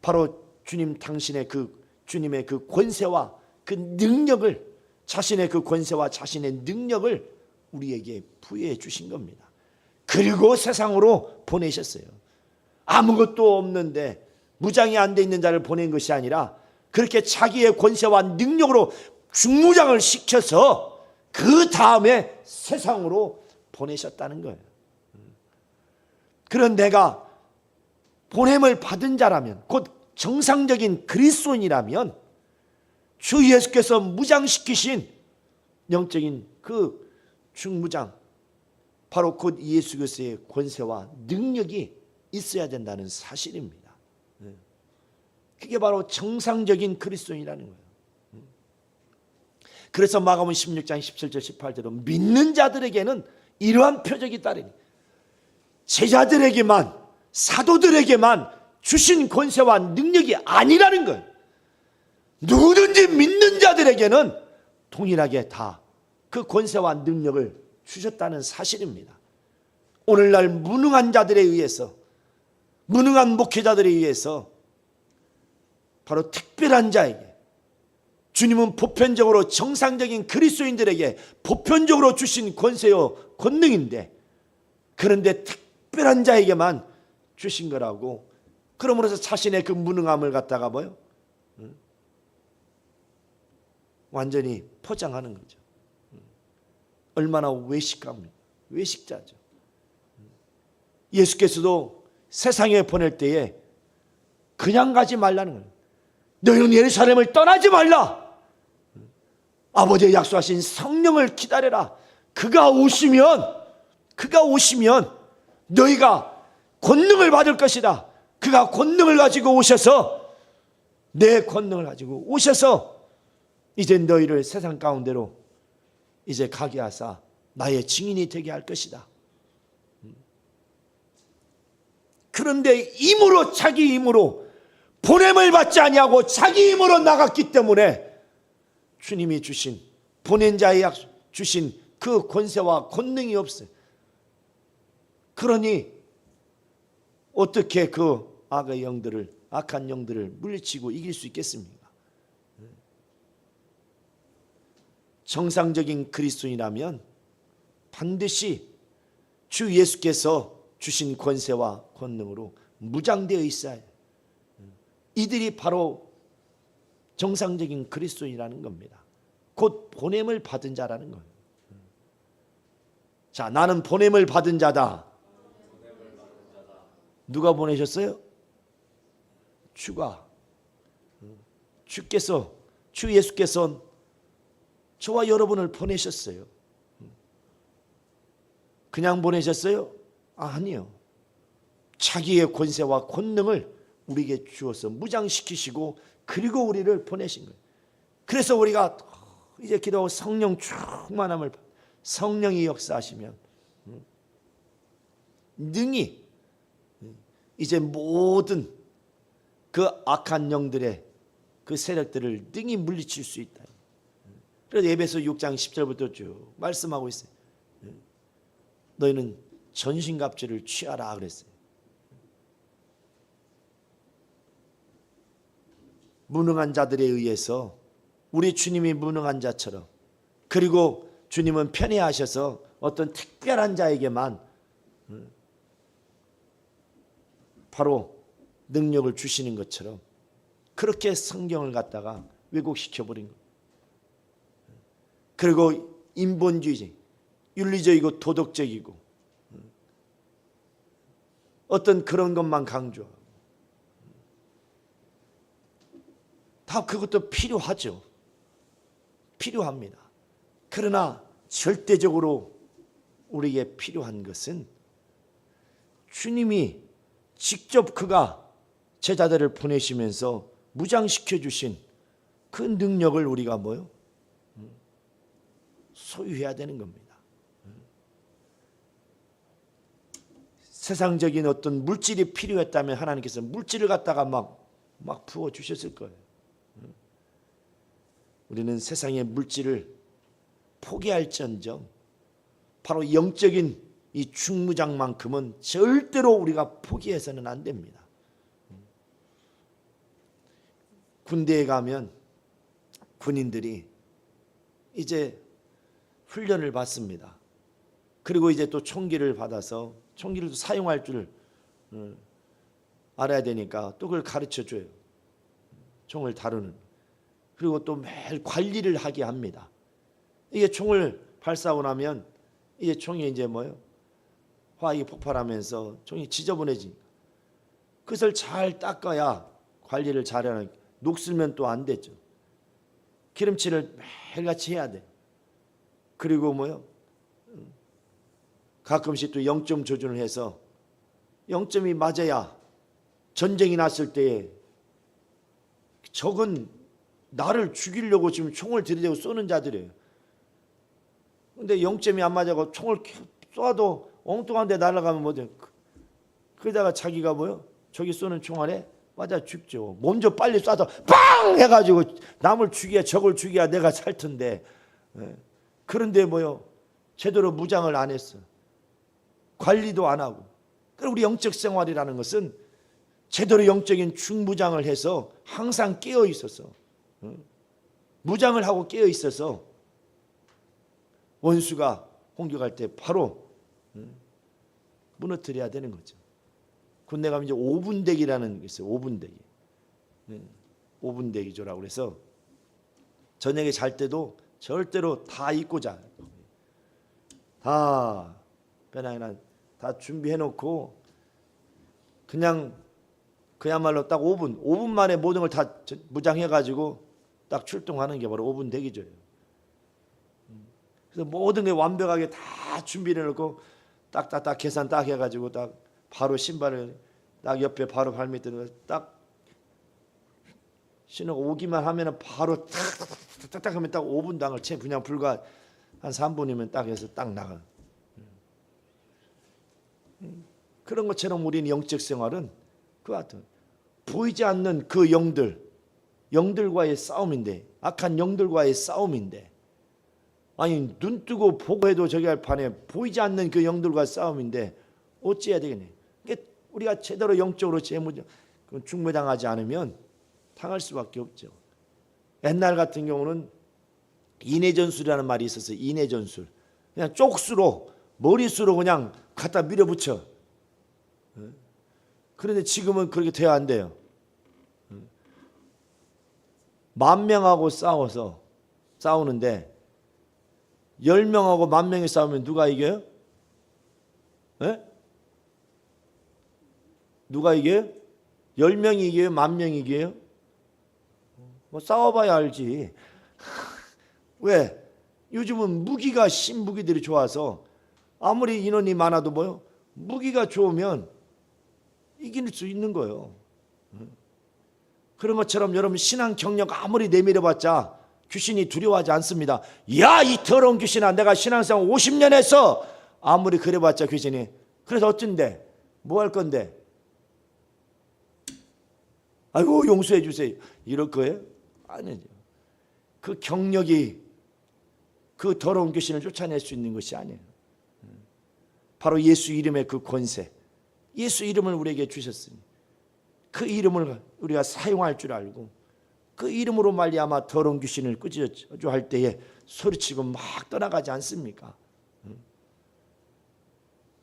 바로 주님 당신의 주님의 그 권세와 그 능력을, 자신의 그 권세와 자신의 능력을 우리에게 부여해 주신 겁니다. 그리고 세상으로 보내셨어요. 아무것도 없는데 무장이 안 돼 있는 자를 보낸 것이 아니라 그렇게 자기의 권세와 능력으로 중무장을 시켜서 그 다음에 세상으로 보내셨다는 거예요. 그런 내가 보냄을 받은 자라면, 곧 정상적인 그리스도인이라면 주 예수께서 무장시키신 영적인 그 중무장, 바로 곧 예수 그리스도의 권세와 능력이 있어야 된다는 사실입니다. 그게 바로 정상적인 그리스도인이라는 거예요. 그래서 마가복음 16장 17절 18절로 믿는 자들에게는 이러한 표적이 따르니 제자들에게만, 사도들에게만 주신 권세와 능력이 아니라는 거예요. 누구든지 믿는 자들에게는 동일하게 다 그 권세와 능력을 주셨다는 사실입니다. 오늘날 무능한 자들에 의해서, 무능한 목회자들에 의해서 바로 특별한 자에게, 주님은 보편적으로 정상적인 그리스도인들에게 보편적으로 주신 권세요 권능인데, 그런데 특별한 자에게만 주신 거라고, 그러므로서 자신의 그 무능함을 갖다가 완전히 포장하는 거죠. 얼마나 외식합니까? 외식자죠. 예수께서도 세상에 보낼 때에 그냥 가지 말라는 거예요. 너희는 예루살렘을 떠나지 말라. 아버지의 약속하신 성령을 기다려라. 그가 오시면 너희가 권능을 받을 것이다. 그가 권능을 가지고 오셔서, 내 권능을 가지고 오셔서 이제 너희를 세상 가운데로 이제 가게 하사 나의 증인이 되게 할 것이다. 그런데 힘으로, 자기 힘으로 보냄을 받지 아니하고 자기 힘으로 나갔기 때문에 주님이 주신, 보낸 자의 주신 그 권세와 권능이 없어요. 그러니 어떻게 그 악의 영들을, 악한 영들을 물리치고 이길 수 있겠습니까? 정상적인 그리스도인이라면 반드시 주 예수께서 주신 권세와 권능으로 무장되어 있어야 해요. 이들이 바로 정상적인 그리스도인이라는 겁니다. 곧 보냄을 받은 자라는 거예요. 자, 나는 보냄을 받은 자다. 누가 보내셨어요? 주께서, 주 예수께서 저와 여러분을 보내셨어요. 그냥 보내셨어요? 아니요. 자기의 권세와 권능을 우리에게 주어서 무장시키시고, 그리고 우리를 보내신 거예요. 그래서 우리가 이제 기도하고 성령 충만함을, 성령이 역사하시면 능히 이제 모든 그 악한 영들의 그 세력들을 능히 물리칠 수 있다. 그래서 에베소 6장 10절부터 쭉 말씀하고 있어요. 너희는 전신갑주를 취하라 그랬어요. 무능한 자들에 의해서, 우리 주님이 무능한 자처럼, 그리고 주님은 편애하셔서 어떤 특별한 자에게만 바로 능력을 주시는 것처럼 그렇게 성경을 갖다가 왜곡시켜버린 거예요. 그리고 인본주의적, 윤리적이고 도덕적이고 어떤 그런 것만 강조하고, 다 그것도 필요하죠. 필요합니다. 그러나 절대적으로 우리에게 필요한 것은 주님이 직접 그가 제자들을 보내시면서 무장시켜 주신 그 능력을 우리가 뭐요? 소유해야 되는 겁니다. 세상적인 어떤 물질이 필요했다면 하나님께서 물질을 갖다가 막 부어 주셨을 거예요. 우리는 세상의 물질을 포기할지언정 바로 영적인 이 중무장만큼은 절대로 우리가 포기해서는 안 됩니다. 군대에 가면 군인들이 이제 훈련을 받습니다. 그리고 이제 또 총기를 받아서 총기를 사용할 줄 알아야 되니까 또 그걸 가르쳐 줘요. 총을 다루는. 그리고 또 매일 관리를 하게 합니다. 이게 총을 발사하고 나면 이게 총이 이제 뭐요? 화학이 폭발하면서 총이 지저분해지니까 그것을 잘 닦아야 관리를 잘하는. 녹슬면 또 안 되죠. 기름칠을 매일같이 해야 돼. 그리고 뭐요? 가끔씩 또 0점 조준을 해서 0점이 맞아야 전쟁이 났을 때에 적은 나를 죽이려고 지금 총을 들이대고 쏘는 자들이에요. 근데 0점이 안 맞아서 총을 쏴도 엉뚱한 데 날아가면 뭐죠? 그러다가 자기가 뭐요? 저기 쏘는 총알에 맞아 죽죠. 먼저 빨리 쏴서 빵 해가지고 남을 죽여야, 적을 죽여야 내가 살 텐데. 그런데 뭐요? 제대로 무장을 안 했어. 관리도 안 하고. 그리고 우리 영적 생활이라는 것은 제대로 영적인 중무장을 해서 항상 깨어 있어서, 무장을 하고 깨어 있어서 원수가 공격할 때 바로 무너뜨려야 되는 거죠. 군대 가면 이제 5분대기라는 게 있어요. 5분대기. 5분대기조라고 그래서 저녁에 잘 때도 절대로 다 입고 자요. 다 배낭이나 다 준비해 놓고 그냥 그야말로 딱 5분 만에 모든 걸 다 무장해 가지고 딱 출동하는 게 바로 5분 대기조예요. 그래서 모든 게 완벽하게 다 준비해 놓고 딱딱딱 계산 딱 해 가지고 딱 바로 신발을 딱 옆에 바로 발밑에 딱 신고 오기만 하면은 바로 딱딱딱 하면 딱 5분 당을 채 그냥 불과 한 3분이면 딱 해서 딱 나가. 그런 것처럼 우리는 영적 생활은 그 같은 보이지 않는 그 영들과의 싸움인데, 악한 영들과의 싸움인데, 아니 눈 뜨고 보고 해도 저기 할 판에 보이지 않는 그 영들과의 싸움인데 어찌해야 되겠네. 우리가 제대로 영적으로 중무장하지 않으면 당할 수밖에 없죠. 옛날 같은 경우는 인해전술이라는 말이 있었어요. 인해전술. 그냥 쪽수로 머릿수로 그냥 갖다 밀어붙여. 그런데 지금은 그렇게 돼야 안 돼요. 10,000명하고 싸우는데 10명하고 10,000명이 싸우면 누가 이겨요? 네? 누가 이겨요? 10명이 이겨요? 10,000명이 이겨요? 뭐 싸워봐야 알지. 왜? 요즘은 무기가 신무기들이 좋아서 아무리 인원이 많아도 뭐요? 무기가 좋으면 이길 수 있는 거예요. 그런 것처럼 여러분 신앙 경력 아무리 내밀어봤자 귀신이 두려워하지 않습니다. 야, 이 더러운 귀신아, 내가 신앙생활 50년 했어. 아무리 그래봤자 귀신이. 그래서 어쩐데? 뭐 할 건데? 아이고 용서해 주세요. 이럴 거예요? 아니죠. 그 경력이 그 더러운 귀신을 쫓아낼 수 있는 것이 아니에요. 바로 예수 이름의 그 권세, 예수 이름을 우리에게 주셨으니 그 이름을 우리가 사용할 줄 알고 그 이름으로 말미암아 더러운 귀신을 끄집어줘 할 때에 소리치고 막 떠나가지 않습니까?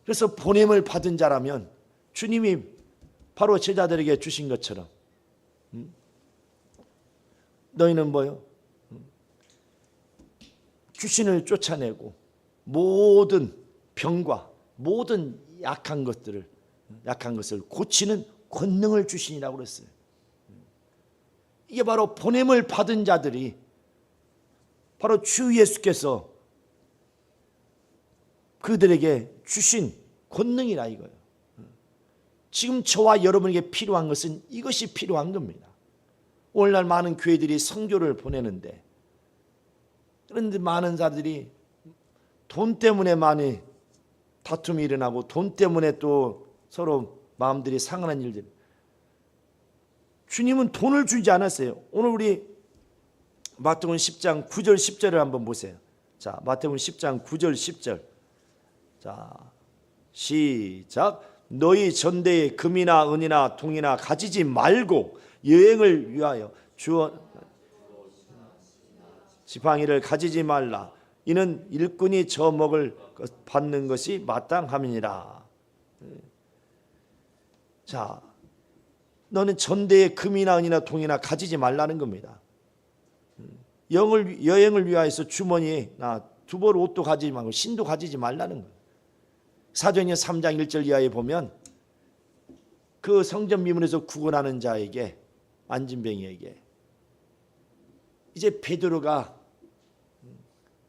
그래서 보냄을 받은 자라면 주님이 바로 제자들에게 주신 것처럼 너희는 뭐요? 귀신을 쫓아내고 모든 병과 모든 약한 것을 고치는 권능을 주시니라고 그랬어요. 이게 바로 보냄을 받은 자들이 바로 주 예수께서 그들에게 주신 권능이라 이거예요. 지금 저와 여러분에게 필요한 것은 이것이 필요한 겁니다. 오늘날 많은 교회들이 선교를 보내는데, 그런데 많은 자들이 돈 때문에 많이 다툼이 일어나고 돈 때문에 또 서로 마음들이 상하는 일들. 주님은 돈을 주지 않았어요. 오늘 우리 마태복음 10장 9절 10절을 한번 보세요. 자, 마태복음 10장 9절 10절. 자, 시작. 너희 전대에 금이나 은이나 동이나 가지지 말고 여행을 위하여 지팡이를 가지지 말라. 이는 일꾼이 저 먹을 받는 것이 마땅함이니라. 자, 너는 전대에 금이나 은이나 동이나 가지지 말라는 겁니다. 여행을 위하여서 주머니에나 두벌 옷도 가지지 말고 신도 가지지 말라는 거예요. 사도행전 3장 1절 이하에 보면 그 성전 미문에서 구원하는 자에게, 안진뱅이에게, 이제 베드로가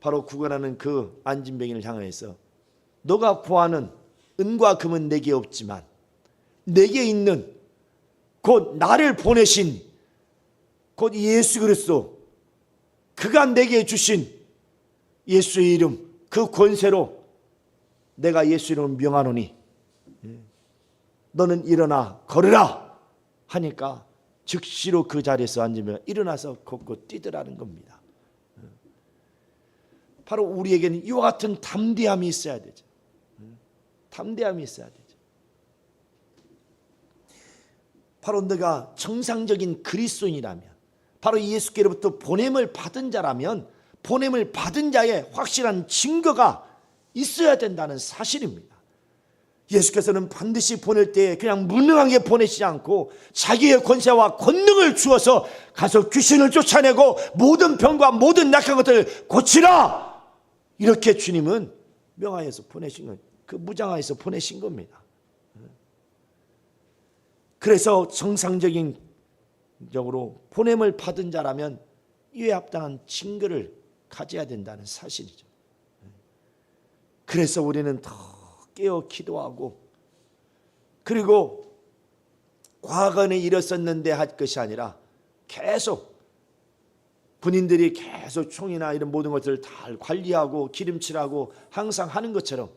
바로 구원하는 그 안진뱅이를 향해서 너가 구하는 은과 금은 내게 없지만 내게 있는 곧 나를 보내신 곧 예수 그리스도, 그가 내게 주신 예수의 이름, 그 권세로 내가 예수 이름을 명하노니 너는 일어나 걸으라 하니까 즉시로 그 자리에서 앉으며 일어나서 걷고 뛰더라는 겁니다. 바로 우리에게는 이와 같은 담대함이 있어야 되죠. 담대함이 있어야 되죠. 바로 너가 정상적인 그리스도인이라면, 바로 예수께로부터 보냄을 받은 자라면 보냄을 받은 자의 확실한 증거가 있어야 된다는 사실입니다. 예수께서는 반드시 보낼 때 그냥 무능하게 보내시지 않고 자기의 권세와 권능을 주어서 가서 귀신을 쫓아내고 모든 병과 모든 약한 것들을 고치라, 이렇게 주님은 명하여서 보내신 거예요. 그 무장하여서 보내신 겁니다. 그래서 정상적인 적으로 보냄을 받은 자라면 이에 합당한 증거를 가져야 된다는 사실이죠. 그래서 우리는 더 깨어 기도하고, 그리고 과거에 일었었는데 할 것이 아니라 계속 군인들이 계속 총이나 이런 모든 것들을 다 관리하고 기름칠하고 항상 하는 것처럼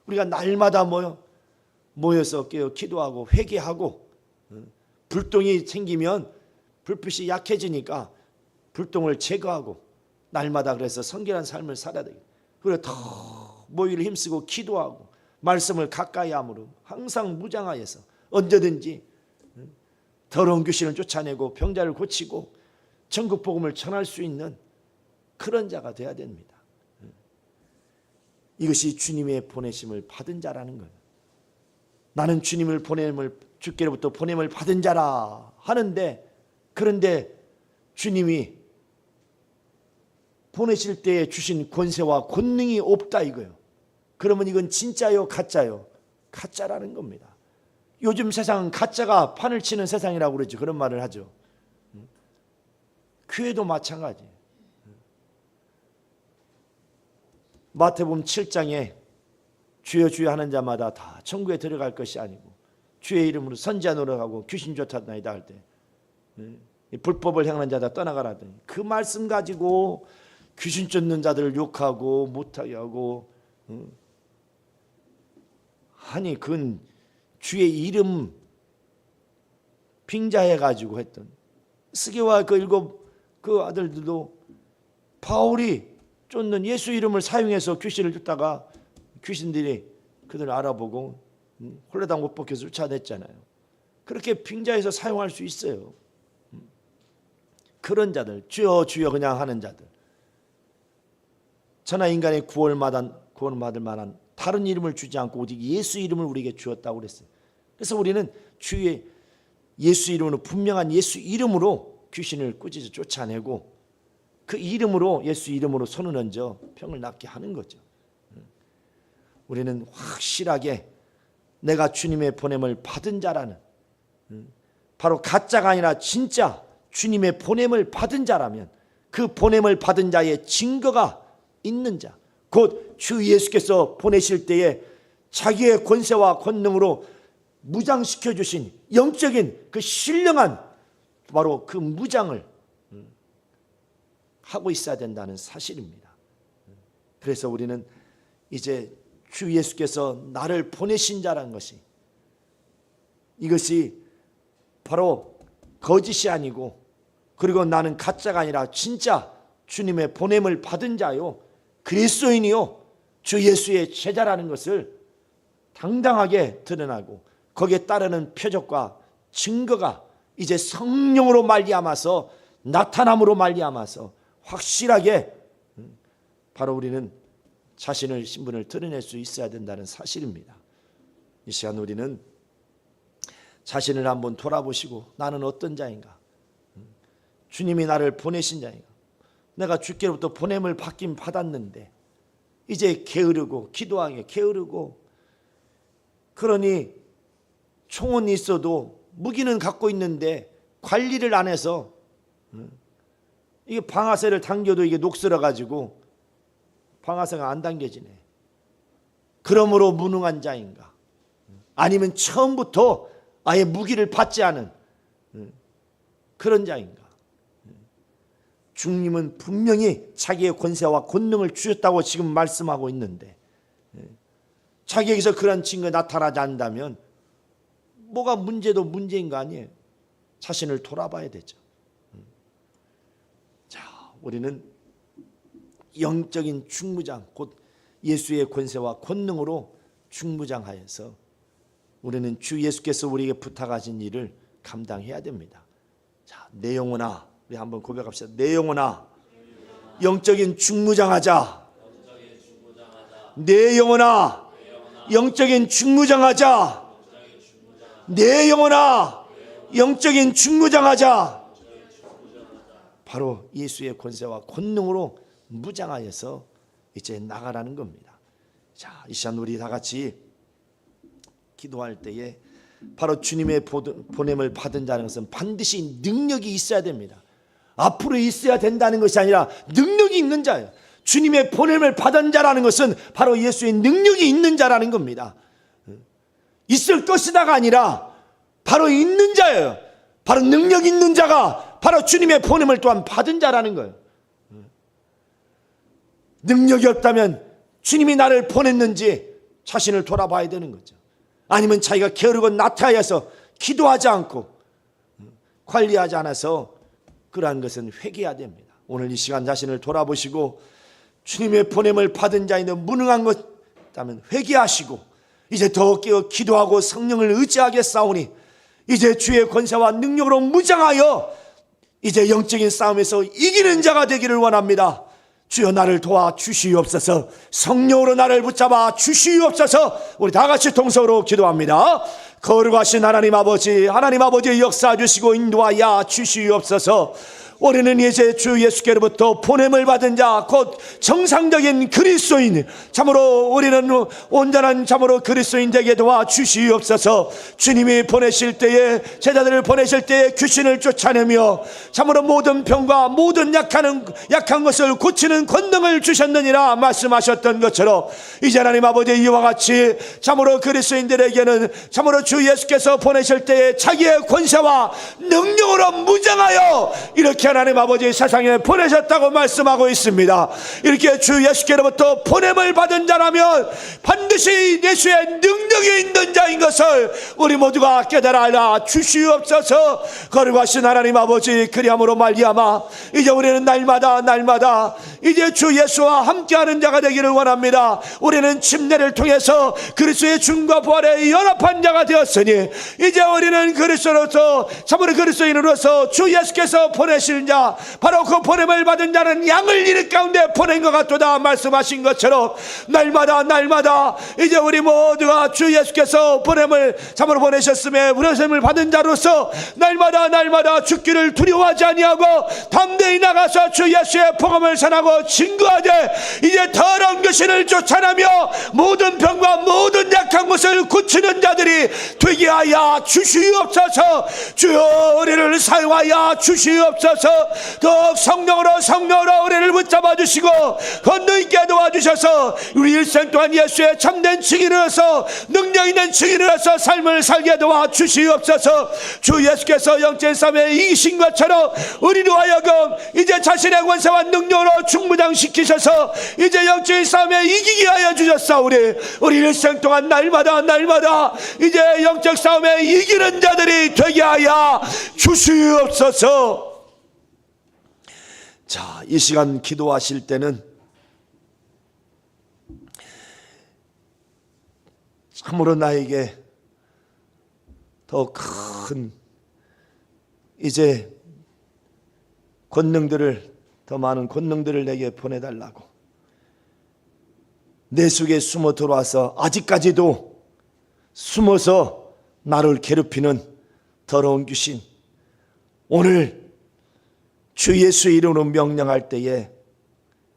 우리가 날마다 모여서 깨어 기도하고 회개하고, 불똥이 생기면 불빛이 약해지니까 불똥을 제거하고 날마다 그래서 성결한 삶을 살아야 되겠다. 그리고 더 모이를 힘쓰고 기도하고 말씀을 가까이 함으로 항상 무장하여서 언제든지 더러운 귀신을 쫓아내고 병자를 고치고 전국 복음을 전할 수 있는 그런 자가 되어야 됩니다. 이것이 주님의 보내심을 받은 자라는 거예요. 나는 주님을 주께로부터 보냄을 받은 자라 하는데, 그런데 주님이 보내실 때에 주신 권세와 권능이 없다 이거예요. 그러면 이건 진짜요 가짜요? 가짜라는 겁니다. 요즘 세상은 가짜가 판을 치는 세상이라고 그러죠. 그런 말을 하죠. 교회도 마찬가지. 마태복음 7장에 주여 주여 하는 자마다 다 천국에 들어갈 것이 아니고 주의 이름으로 선지자 노릇하고 귀신 쫓아다니다 할 때 불법을 행하는 자다 떠나가라 하더니 그 말씀 가지고 귀신 쫓는 자들을 욕하고 못하게 하고 하니 그건 주의 이름 빙자해 가지고 했던 스게와 그 7 아들들도 바울이 쫓는 예수 이름을 사용해서 귀신을 쫓다가 귀신들이 그들을 알아보고 홀라당 못 벗겨서 쫓아냈잖아요. 그렇게 빙자해서 사용할 수 있어요. 그런 자들, 주여 주여 그냥 하는 자들, 천하 인간의 구원을 받을 만한 다른 이름을 주지 않고 오직 예수 이름을 우리에게 주었다고 그랬어요. 그래서 우리는 주의 예수 이름으로, 분명한 예수 이름으로 귀신을 꾸짖어 쫓아내고 그 이름으로, 예수 이름으로 손을 얹어 병을 낫게 하는 거죠. 우리는 확실하게 내가 주님의 보냄을 받은 자라는, 바로 가짜가 아니라 진짜 주님의 보냄을 받은 자라면 그 보냄을 받은 자의 증거가 있는 자, 곧 주 예수께서 보내실 때에 자기의 권세와 권능으로 무장시켜 주신 영적인 그 신령한 바로 그 무장을 하고 있어야 된다는 사실입니다. 그래서 우리는 이제 주 예수께서 나를 보내신 자라는 것이, 이것이 바로 거짓이 아니고, 그리고 나는 가짜가 아니라 진짜 주님의 보냄을 받은 자요, 그리스도인이요, 주 예수의 제자라는 것을 당당하게 드러나고, 거기에 따르는 표적과 증거가 이제 성령으로 말미암아서, 나타남으로 말미암아서 확실하게 바로 우리는 자신의 신분을 드러낼 수 있어야 된다는 사실입니다. 이 시간 우리는 자신을 한번 돌아보시고, 나는 어떤 자인가? 주님이 나를 보내신 자인가? 내가 주께로부터 보냄을 받긴 받았는데 이제 게으르고, 기도하기에 게으르고, 그러니 총은 있어도 무기는 갖고 있는데 관리를 안 해서 이게 방아쇠를 당겨도 이게 녹슬어 가지고 방아쇠가 안 당겨지네. 그러므로 무능한 자인가? 아니면 처음부터 아예 무기를 받지 않은 그런 자인가? 주님은 분명히 자기의 권세와 권능을 주셨다고 지금 말씀하고 있는데, 자기에게서 그런 증거가 나타나지 않는다면 뭐가 문제도 문제인 거 아니에요? 자신을 돌아봐야 되죠. 자, 우리는 영적인 중무장, 곧 예수의 권세와 권능으로 중무장하여서 우리는 주 예수께서 우리에게 부탁하신 일을 감당해야 됩니다. 자, 내 영혼아, 우리 한번 고백합시다. 내 영혼아, 영적인 중무장하자. 내 영혼아, 영적인 중무장하자. 내 영혼아, 영적인 중무장하자. 바로 예수의 권세와 권능으로 무장하여서 이제 나가라는 겁니다. 자, 이 시간 우리 다 같이 기도할 때에 바로 주님의 보냄을 받은 자는 것은 반드시 능력이 있어야 됩니다. 앞으로 있어야 된다는 것이 아니라 능력이 있는 자예요. 주님의 보냄을 받은 자라는 것은 바로 예수의 능력이 있는 자라는 겁니다. 있을 것이다가 아니라 바로 있는 자예요. 바로 능력 있는 자가 바로 주님의 보냄을 또한 받은 자라는 거예요. 능력이 없다면 주님이 나를 보냈는지 자신을 돌아봐야 되는 거죠. 아니면 자기가 게으르고 나태하여서 기도하지 않고 관리하지 않아서 그러한 것은 회개해야 됩니다. 오늘 이 시간 자신을 돌아보시고 주님의 보냄을 받은 자인데 무능한 것 있다면 회개하시고 이제 더 깨어 기도하고 성령을 의지하게 싸우니 이제 주의 권세와 능력으로 무장하여 이제 영적인 싸움에서 이기는 자가 되기를 원합니다. 주여 나를 도와 주시옵소서. 성령으로 나를 붙잡아 주시옵소서. 우리 다 같이 동서로 기도합니다. 거룩하신 하나님 아버지 역사해 주시고 인도하여 주시옵소서. 우리는 이제 주 예수께로부터 보냄을 받은 자, 곧 정상적인 그리스도인, 참으로 우리는 온전한 참으로 그리스도인 되게 도와 주시옵소서. 주님이 보내실 때에, 제자들을 보내실 때에 귀신을 쫓아내며 참으로 모든 병과 모든 약한 것을 고치는 권능을 주셨느니라 말씀하셨던 것처럼 이제 하나님 아버지 이와 같이 참으로 그리스도인들에게는 참으로 주 예수께서 보내실 때에 자기의 권세와 능력으로 무장하여 이렇게 하나님 아버지 세상에 보내셨다고 말씀하고 있습니다. 이렇게 주 예수께로부터 보냄을 받은 자라면 반드시 예수의 능력이 있는 자인 것을 우리 모두가 깨달아 알아 주시옵소서. 거룩하신 하나님 아버지, 그리함으로 말미암아 이제 우리는 날마다 이제 주 예수와 함께하는 자가 되기를 원합니다. 우리는 침례를 통해서 그리스도의 죽음과 부활에 연합한 자가 되었으니 이제 우리는 그리스도로서 참으로 그리스도인으로서 주 예수께서 보내실 자, 바로 그 보냄을 받은 자는 양을 이리 가운데 보낸 것 같도다 말씀하신 것처럼 날마다 이제 우리 모두가 주 예수께서 보냄을 참으로 보내셨음에 보냄을 받은 자로서 날마다 죽기를 두려워하지 아니하고 담대히 나가서 주 예수의 복음을 전하고 증거하되 이제 더러운 귀신을 쫓아내며 모든 병과 모든 약한 것을 붙이는 자들이 되게 하여 주시옵소서. 주여 우리를 사용하여 주시옵소서. 더욱 성령으로 우리를 붙잡아 주시고 권능 있게 도와주셔서 우리 일생 동안 예수의 참된 증인으로서 능력 있는 증인으로서 삶을 살게 도와주시옵소서. 주 예수께서 영적인 싸움에 이기신 것처럼 우리로 하여금 이제 자신의 권세와 능력으로 충무장시키셔서 이제 영적인 싸움에 이기게 하여 주셨사오니 우리 일생 동안 날마다 이제 영적 싸움에 이기는 자들이 되게 하여 주시옵소서. 자, 이 시간 기도하실 때는 참으로 나에게 더 큰 이제 더 많은 권능들을 내게 보내달라고, 내 속에 숨어 들어와서 아직까지도 숨어서 나를 괴롭히는 더러운 귀신, 오늘 주 예수의 이름으로 명령할 때에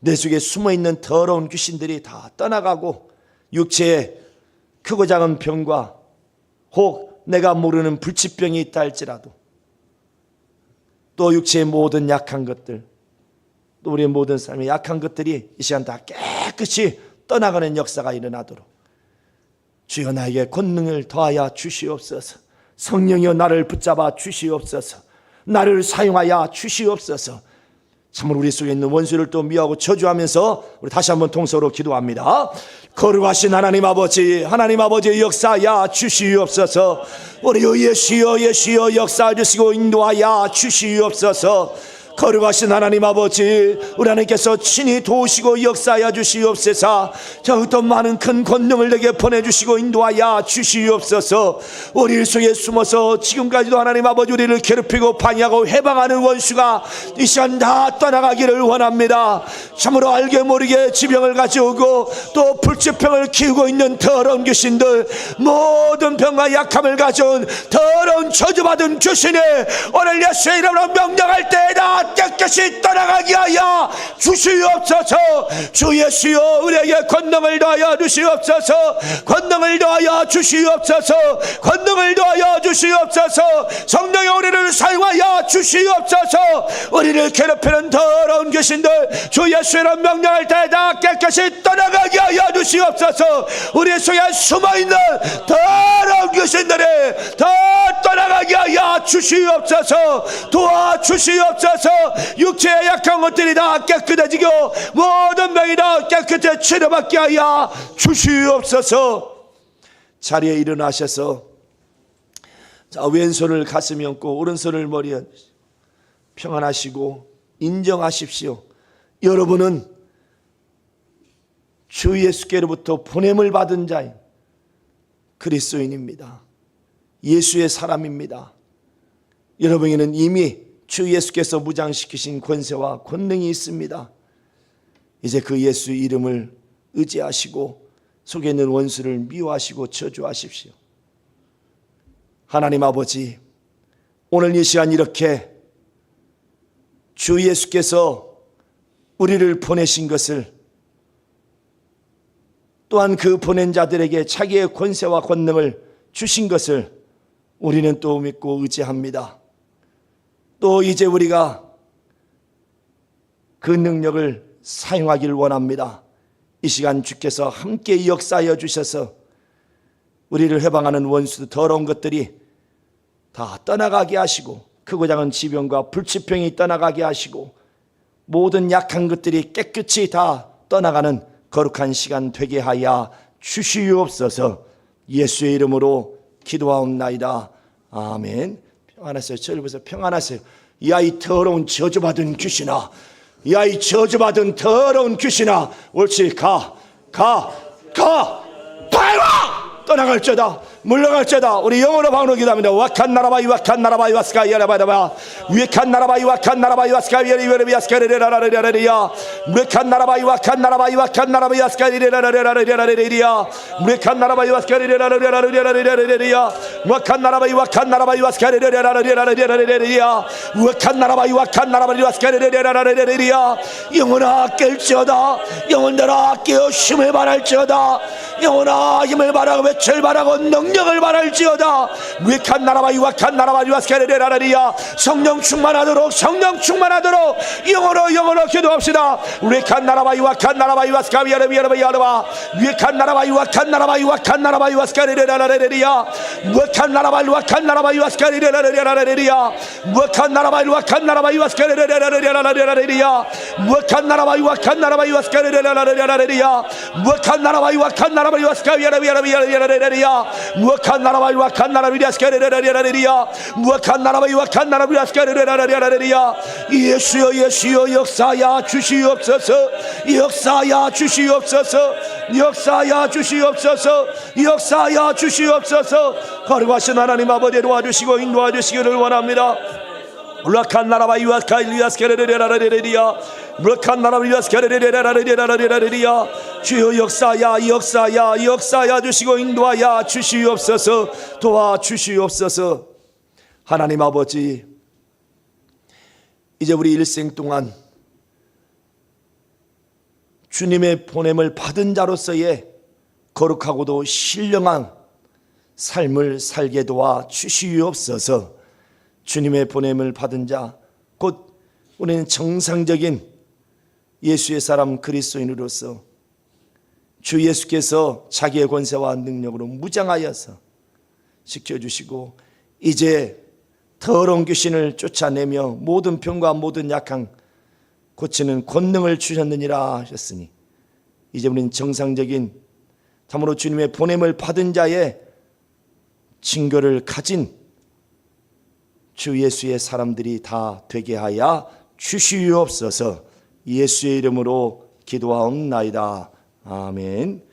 내 속에 숨어있는 더러운 귀신들이 다 떠나가고 육체에 크고 작은 병과 혹 내가 모르는 불치병이 있다 할지라도 또 육체의 모든 약한 것들, 또 우리의 모든 삶의 약한 것들이 이 시간 다 깨끗이 떠나가는 역사가 일어나도록 주여 나에게 권능을 더하여 주시옵소서. 성령이여 나를 붙잡아 주시옵소서. 나를 사용하여 주시옵소서. 참으로 우리 속에 있는 원수를 또 미워하고 저주하면서 우리 다시 한번 통성으로 기도합니다. 거룩하신 하나님 아버지의 역사하여 주시옵소서. 우리 예수여 역사하시고 인도하여 주시옵소서. 거룩하신 하나님 아버지, 우리 하나님께서 친히 도우시고 역사하여 주시옵소서. 어떤 많은 큰 권능을 내게 보내주시고 인도하여 주시옵소서. 우리 일 속에 숨어서 지금까지도 하나님 아버지 우리를 괴롭히고 방해하고 해방하는 원수가 이 시간 다 떠나가기를 원합니다. 참으로 알게 모르게 지병을 가져오고 또 불치병을 키우고 있는 더러운 귀신들, 모든 병과 약함을 가져온 더러운 저주받은 귀신이 오늘 예수의 이름으로 명령할 때에다 깨끗이 떠나가게 하여 주시옵소서. 주 예수여 우리에게 권능을 더하여 주시옵소서. 권능을 더하여 주시옵소서. 권능을 더하여 주시옵소서. 성령의 우리를 사용하여 주시옵소서. 우리를 괴롭히는 더러운 귀신들 주 예수의 명령할 때에다 깨끗이 떠나가게 하여 주시옵소서. 우리 속에 숨어있는 더러운 귀신들이 다 떠나가게 하여 주시옵소서. 도와주시옵소서. 육체의 약한 것들이 다 깨끗해지고 모든 병이 다 깨끗해 치료받게 하여 주시옵소서. 자리에 일어나셔서 왼손을 가슴에 얹고 오른손을 머리에 평안하시고 인정하십시오. 여러분은 주 예수께로부터 보냄을 받은 자인 그리스도인입니다. 예수의 사람입니다. 여러분에게는 이미 주 예수께서 무장시키신 권세와 권능이 있습니다. 이제 그 예수 이름을 의지하시고 속에 있는 원수를 미워하시고 저주하십시오. 하나님 아버지, 오늘 이 시간 이렇게 주 예수께서 우리를 보내신 것을, 또한 그 보낸 자들에게 자기의 권세와 권능을 주신 것을 우리는 또 믿고 의지합니다. 또 이제 우리가 그 능력을 사용하기를 원합니다. 이 시간 주께서 함께 역사하여 주셔서 우리를 해방하는 원수 더러운 것들이 다 떠나가게 하시고 크고 작은 지병과 불치병이 떠나가게 하시고 모든 약한 것들이 깨끗이 다 떠나가는 거룩한 시간 되게 하여 주시옵소서. 예수의 이름으로 기도하옵나이다. 아멘. 평안하세요. 저를 보세요. 평안하세요. 야, 이 더러운 저주받은 귀신아, 야, 이 저주받은 더러운 귀신아, 옳지. 가 빨리 떠나갈지어다. 물러갈지어다. 우리 영어로 방언으로 기도합니다. 와칸 나라바이 와스카 야라바다바 위칸 나라바이 와스카 야리야리야스카리라라라리야 위칸 나라바이 와스카 리라라라라리야 위칸 나라바이 와스카 리라라라라리야 와칸 나라바이 와스카 리라라라라리야 위칸 나라바이 와스카 리라라라라리야 영혼아 깰지어다. 영혼들아 깨어 힘을 발할지어다. 영혼아 힘을 발하고 볕을 바라고 능력을 바랄지어다. 무익한 나라와 유악한 나라와 유아스케레레라리야. 성령 충만하도록 영어로 기도합시다. 무익한 나라와 유악한 나라와 유아스카비야르비야르비야르바. 무익한 나라와 유악한 나라와 유아스케레레라리야. 무익한 나라와 유악한 나라와 유아스케레레라리야. 무익한 나라와 유악한 나라와 유아스케레레라리야. 무익한 나라와 유악한 나라와 유아스케레레라리야. 무익한 나라와 유악한 나라와 유아스카비야르비야르비야르비야. 무익한 나라와 유악한 나라와 유아스케레레라리야. 무익한 나라와 유악한 나라와 유아스케레레라리야. 예수여 예수여 역사야 주시옵소서. 역사야 주시옵소서. 역사야 주시옵소서. 역사야 주시옵소서. 거룩하신 하나님 아버지 도와주시고 인도하시기를 원합니다. 무락한 나라와 유아스케레레라리야. 무락한 나라와 유아스케레레라리야. 주여 역사야 주시고 인도하여 주시옵소서. 도와주시옵소서. 하나님 아버지, 이제 우리 일생 동안 주님의 보냄을 받은 자로서의 거룩하고도 신령한 삶을 살게 도와 주시옵소서. 주님의 보냄을 받은 자, 곧 우리는 정상적인 예수의 사람 그리스도인으로서 주 예수께서 자기의 권세와 능력으로 무장하여서 지켜주시고 이제 더러운 귀신을 쫓아내며 모든 병과 모든 약함 고치는 권능을 주셨느니라 하셨으니 이제 우리는 정상적인 참으로 주님의 보냄을 받은 자의 징표를 가진 주 예수의 사람들이 다 되게 하여 주시옵소서. 예수의 이름으로 기도하옵나이다. 아멘.